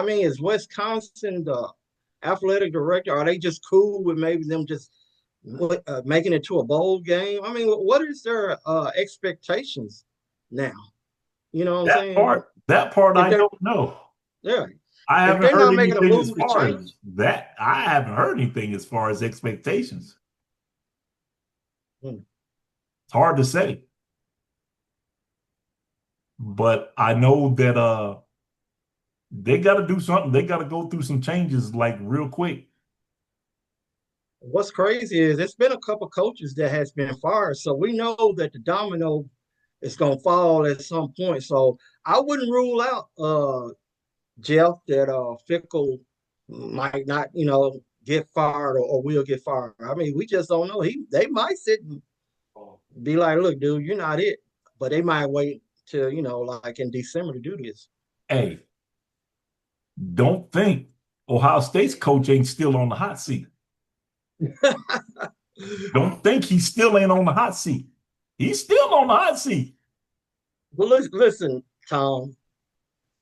is Wisconsin the athletic director? Are they just cool with maybe them just making it to a bowl game? I mean, what is their expectations now? You know what I'm saying? That part If I they're don't know. yeah, I if haven't they're heard not making a anything as move to far change, as that. I haven't heard anything as far as expectations. hmm, It's hard to say. But I know that they got to do something. They got to go through some changes like real quick. what's crazy is it's been a couple coaches that has been fired, so we know that the domino is going to fall at some point. So I wouldn't rule out Jeff that Fickle might not, get fired or will get fired. I mean, we just don't know. They might sit and be like, "Look, dude, you're not it," but they might wait till like in December to do this. Hey, don't think Ohio State's coach ain't still on the hot seat. Don't think he still ain't on the hot seat. He's still on the hot seat. But listen, Tom.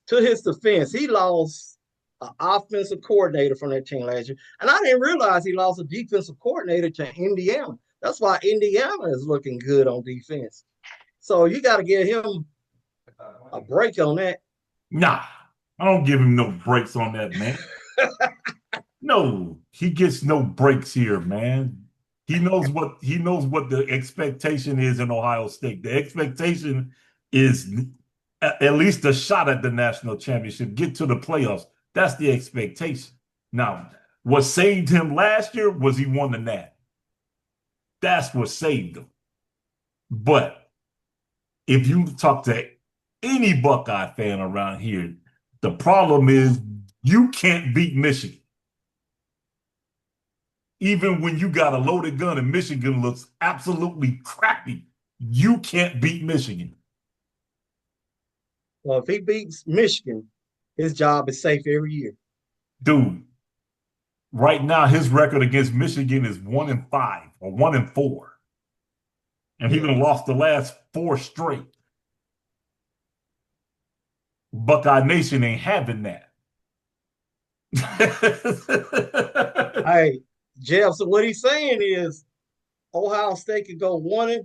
To his defense, he lost an offensive coordinator from that team last year, and I didn't realize he lost a defensive coordinator to Indiana. That's why Indiana is looking good on defense. So you got to give him a break on that. Nah, I don't give him no breaks on that, man. No, he gets no breaks here, man. He knows what the expectation is in Ohio State. The expectation is at least a shot at the national championship, get to the playoffs. That's the expectation. Now, what saved him last year was he won the NAT. That's what saved him. But if you talk to any Buckeye fan around here, the problem is you can't beat Michigan. Even when you got a loaded gun and Michigan looks absolutely crappy, you can't beat Michigan. Well, if he beats Michigan, his job is safe every year. Dude, right now his record against Michigan is 1-5 or 1-4. And he Yeah. even lost the last 4 straight. Buckeye Nation ain't having that. Hey, Jeff. So what he's saying is Ohio State could go 1-11,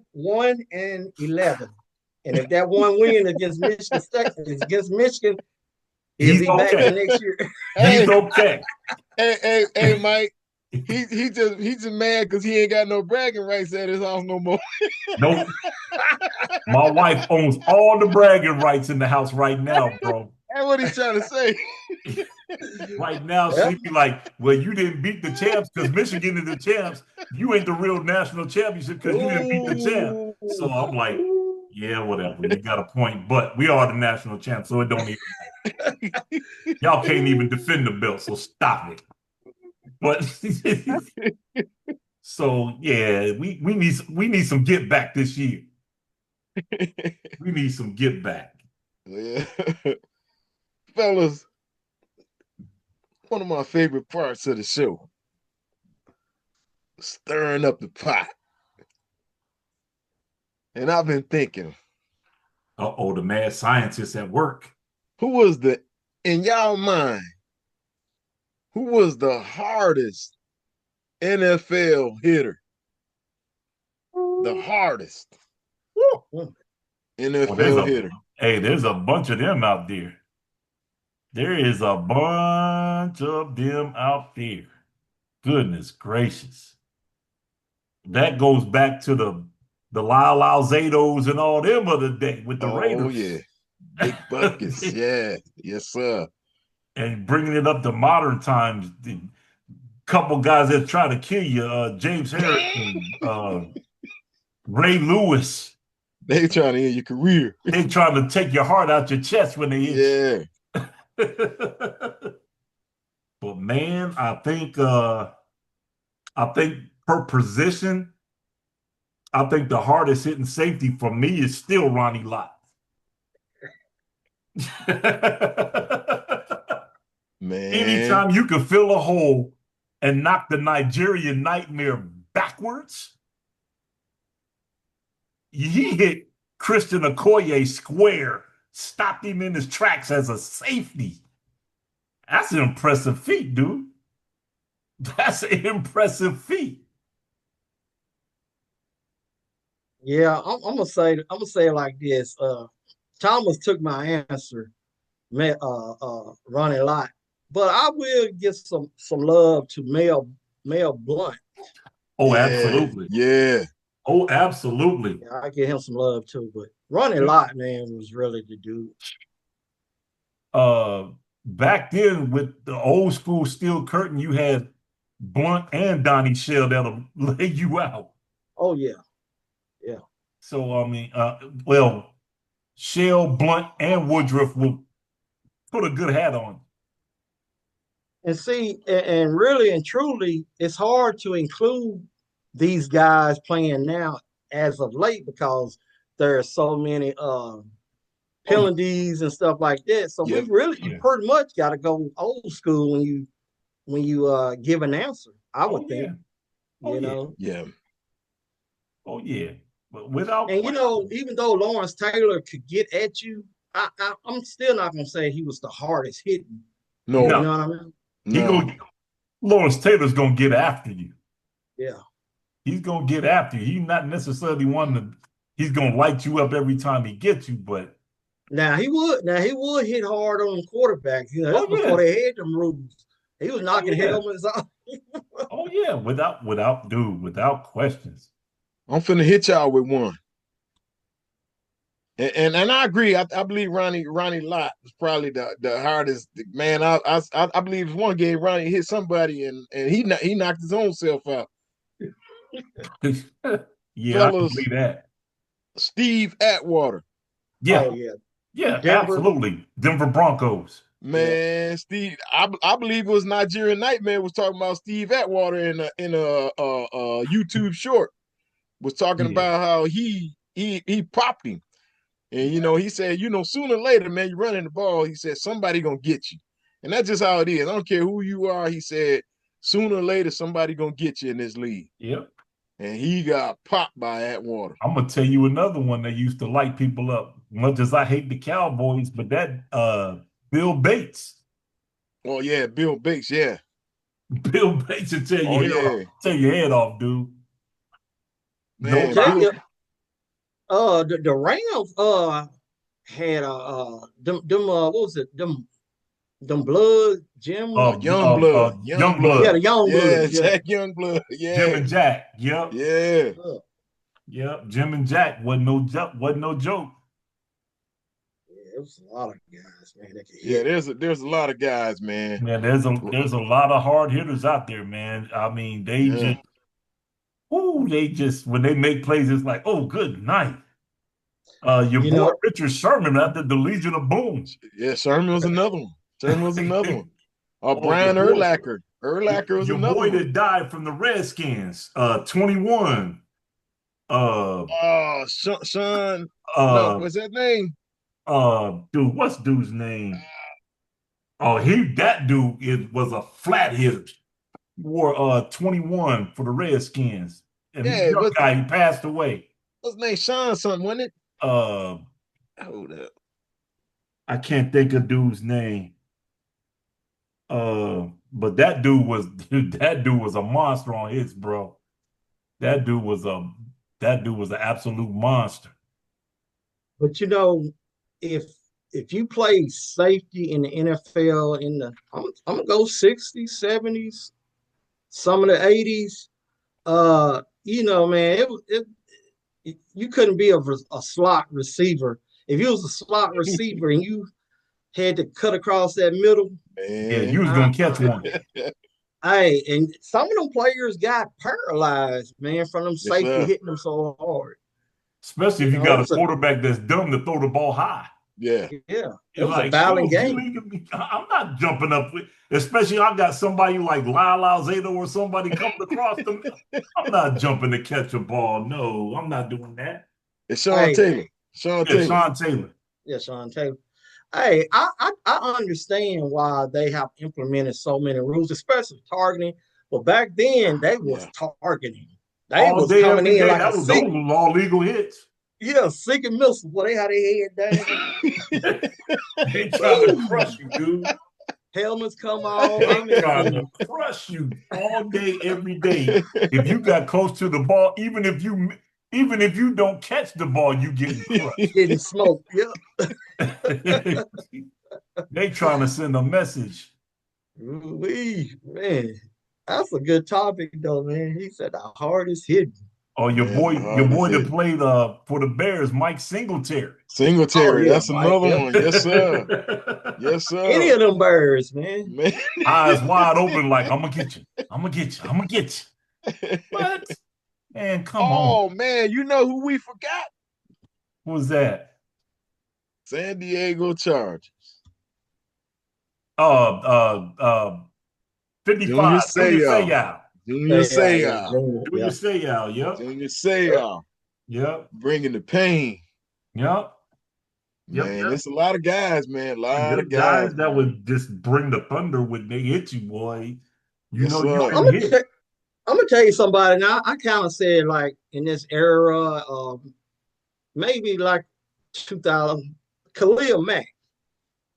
and if that one win against Michigan State is against Michigan, he'll He's be back the okay. next year. He's Hey, okay. hey, Mike. He's just mad because he ain't got no bragging rights at his house no more. Nope. My wife owns all the bragging rights in the house right now, bro. That's what he's trying to say. Right now, Yeah. she'd be like, well, you didn't beat the champs because Michigan is the champs. You ain't the real national championship because you didn't beat the champ. So I'm like, yeah, whatever. You got a point. But we are the national champs, so it don't even matter. Y'all can't even defend the belt, so stop it. But so yeah, we need some get back this year. We need some get back. Yeah. Fellas, one of my favorite parts of the show, stirring up the pot. And I've been thinking, Uh-oh, the mad scientist at work. in y'all mind, who was the hardest NFL hitter? The hardest NFL hitter. There's a bunch of them out there. There is a bunch of them out there. Goodness gracious. That goes back to the Lyle Alzados and all them of the day with the Raiders. Oh, yeah. Big buckets. Yeah. Yes, sir. And bringing it up to modern times, couple guys that try to kill you. James Harrison, Ray Lewis. They trying to end your career. They trying to take your heart out your chest when they hit Yeah. you. But man, I think per position, I think the hardest hitting safety for me is still Ronnie Lott. Man. Anytime you can fill a hole and knock the Nigerian Nightmare backwards, he hit Christian Okoye square, stopped him in his tracks as a safety. That's an impressive feat, dude. That's an impressive feat. Yeah, I'm gonna say it like this. Thomas took my answer, Ronnie Lott, but I will give some love to Mel Blunt. Oh, Yeah. absolutely. Yeah. Oh, absolutely. Yeah, I give him some love too. But Ronnie Lott, man, was really the dude. Back then with the old school steel curtain, you had Blunt and Donnie Shell that'll lay you out. Oh yeah, yeah. So I mean, well, Shell, Blunt, and Woodruff will put a good hat on. And see, and really and truly, it's hard to include these guys playing now as of late because there are so many Oh yeah, penalties and stuff like that. So we Yep. really, you yeah. pretty much got to go old school when you give an answer. I Oh would think, yeah, oh you yeah, know. Yeah. oh yeah. But without And you question, know, even though Lawrence Taylor could get at you, I'm still not gonna say he was the hardest hitting. You No. no, know what I mean? he No. go. Lawrence Taylor's gonna get after you. Yeah. He's gonna get after you. He's not necessarily one to. He's gonna light you up every time he gets you, but Now he would hit hard on quarterbacks. You know, oh that's before yeah, they had them rules. He was oh knocking yeah, helmets off. oh yeah, without dude, without questions. I'm finna hit y'all with one. And I agree. I believe Ronnie Lott was probably the hardest man. I believe one game Ronnie hit somebody and he knocked his own self out. Yeah, I can Fellas, believe that. Steve Atwater. Oh Yeah, yeah. yeah, Denver. absolutely. Denver Broncos. Yeah. Man, Steve, I believe it was Nigerian Nightmare was talking about Steve Atwater in a YouTube short. Was talking Yeah, about how he popped him. And he said, sooner or later, man, you're running the ball. He said, somebody gonna get you. And that's just how it is. I don't care who you are. He said, sooner or later, somebody gonna get you in this league. yep. And he got popped by Atwater. I'm gonna tell you another one that used to light people up. Much as I hate the Cowboys, but that Bill Bates. Oh yeah, Bill Bates, yeah. Bill Bates will Oh yeah. tear your head off, dude. No I Man, tell lie. Bill you, the Rams had what was it, them blood Jim. Young Young Yeah, blood. the young Yeah, bloods. Yeah. Jack Youngblood. Jim Yeah. and Jack. Yep. Yeah. Uh, Yep. Jim and Jack wasn't no joke. yeah, it was a lot of guys, man, that could Yeah, hit. there's a lot of guys, man. Man, there's a lot of hard hitters out there, man. I mean, Yeah. they just when they make plays, it's like, oh, good night. Your You boy know, Richard Sherman after the Legion of Boom. Yeah, Sherman was another one. Sherman was another one. Oh, your Brian boy, Urlacher. Urlacher was your another boy one. that died from the Redskins, 21. Uh, Oh, Sean. No, uh, what's that name? dude, what's dude's name? Oh, that dude was a flat hitter. Wore 21 for the Redskins. And he's a Yeah, young guy, he passed away. what's his name? Sean something, wasn't it? Uh, Hold up. I can't think of dude's name. But that dude was that dude was a monster on hits, bro. That dude was a that dude was an absolute monster. but you know, if if you play safety in the NFL I'm gonna go 60s, 70s, some of the 80s, you know, man, you couldn't be a slot receiver. If you was a slot receiver and you had to cut across that middle, Yeah, you Man. was I, gonna catch I, one. Hey, and some of them players got paralyzed, man, from them Yes, safety sir. hitting them so hard. Especially You if you know, it got a was a quarterback that's dumb to throw the ball high. Yeah. yeah, it It's was a like, violent coach, you game. leaving me. I'm not jumping up with, especially I got somebody like Lyle Alzado or somebody coming across them. I'm not jumping to catch a ball. No, I'm not doing that. It's Sean Hey, Taylor. Sean Yeah, Taylor. Sean Taylor. yeah, Sean Taylor. Hey, I understand why they have implemented so many rules, especially targeting. But back then, they was Yeah. targeting. They All was day, coming every in day. like a That was those sick, were all legal hits. yeah, sick and missile. Boy, they had their head down. They trying to Woo! crush you, dude. Helmets come on. They I trying to mean, crush you all day, every day. If you got close to the ball, even if you don't catch the ball, you getting crushed. getting smoked. Yeah. They trying to send a message. Man, that's a good topic though, man. He said the hardest hit. Oh, Man, the your hardest boy that hitting. played for the Bears, Mike Singletary. Oh Singletary. yeah, That's Mike. another Yep. one. Yes, sir. Yes, Any sir. of them birds, man. Man. Eyes wide open, like I'm gonna get you. I'm gonna get you. I'm gonna get you. What? Man, come on. Oh man, you know who we forgot? Who was that? San Diego Chargers. Uh, uh, uh, Junior 55, Junior Seau. Seau. Junior Yeah, Seau. Junior. Junior Yeah. Seau. Yep. Junior Yep. Seau. Yep. Bringing the pain. Yep. Yep. Man, it's a lot of guys, man. A lot of There's guys, guys that man. would just bring the thunder when they hit you, boy. You Yes, know you've sir. been hit. I'm gonna tell you somebody now. I kind of said like in this era, maybe like 2000, Khalil Mack.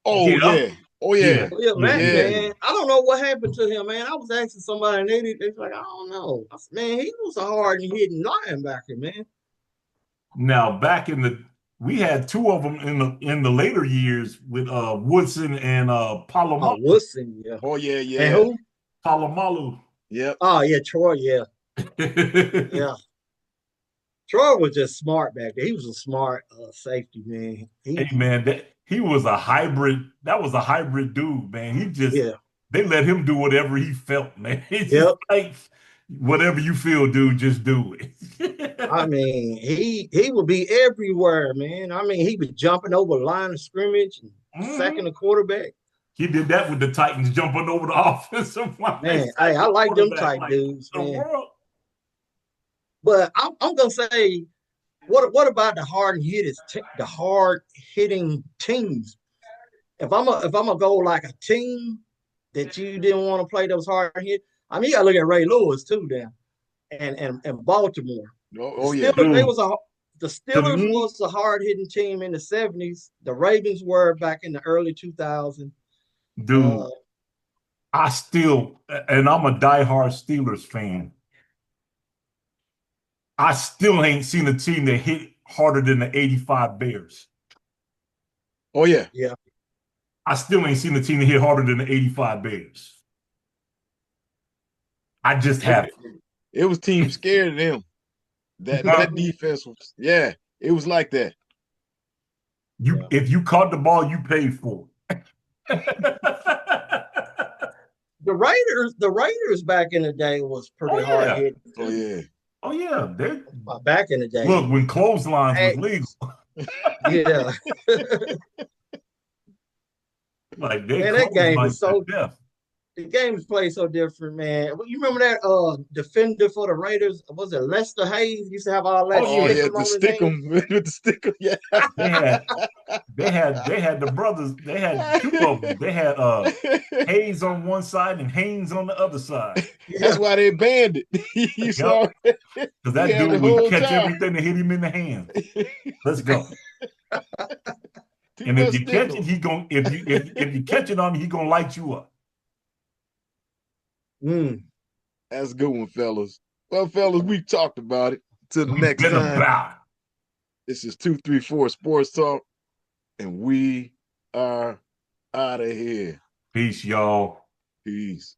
Oh Yeah. yeah. Oh yeah. Yeah. Khalil Yeah. Mack, Yeah. Yeah. Yeah. man. I don't know what happened to him, man. I was asking somebody, and they was like, I don't know. I said, man, he was a hard hitting linebacker, man. Now back in the we had two of them in the later years with Woodson and Oh, Palomalu. Woodson, yeah. Oh yeah, And yeah. who? Palomalu. Yep. Oh, yeah, Troy, yeah, Hey yeah. Troy was just smart back there. He was a smart safety, man. man, he was a hybrid. That was a hybrid dude, man. Yeah, They let him do whatever he felt, man. It's just yep. like whatever you feel, dude, just do I it. mean, he would be everywhere, man. I mean, he was jumping over the line of scrimmage and sacking Mhm. the quarterback. He did that with the Titans, jumping over the offensive line, Man, hey, I sacking like them quarterback type like dudes, the man. world. But I'm gonna say, what about the the hard hitting teams? If I'm gonna go like a team that you didn't want to play those hard hit, I mean, you gotta look at Ray Lewis too, then, and Baltimore. Oh, The oh yeah. Steelers, Dude, the to Steelers me, was a hard hitting team in the 70s. The Ravens were back in the early 2000s. dude, Uh, I still, and I'm a diehard Steelers fan. I still ain't seen a team that hit harder than the 85 Bears. Oh yeah. yeah, I still ain't seen a team that hit harder than the 85 Bears. I just It, haven't. it was team scared of them. That defense was, yeah, it was like that. yeah. If you caught the ball, you paid for it. The Raiders back in the day was Oh pretty hard yeah. hit Oh too. yeah. Oh yeah. They Back in the day, look when clotheslines was hey, legal. yeah, Like they man, that game clotheslined is to so death. the game's played so different, man. You remember that defender for the Raiders? Was it Lester Hayes? He used to have all Oh that Oh yeah. yeah, stickum the on his stick hand. 'em with the stick 'em. Yeah. They had they had the brothers, they had two of them. They had Hayes on one side and Haynes on the other side. That's Yeah, why they banned it. You Yep. saw Because he that had the dude would whole catch time. everything that hit him in the hand. Let's go. Too And if much you stick catch 'em. it, he going if you catch it on him, he gonna light you up. mm, That's a good one, fellas. Well, fellas, we talked about it. Till the We've next been time. about it. This is 234 Sports Talk, and we are out of here. Peace, y'all. Peace.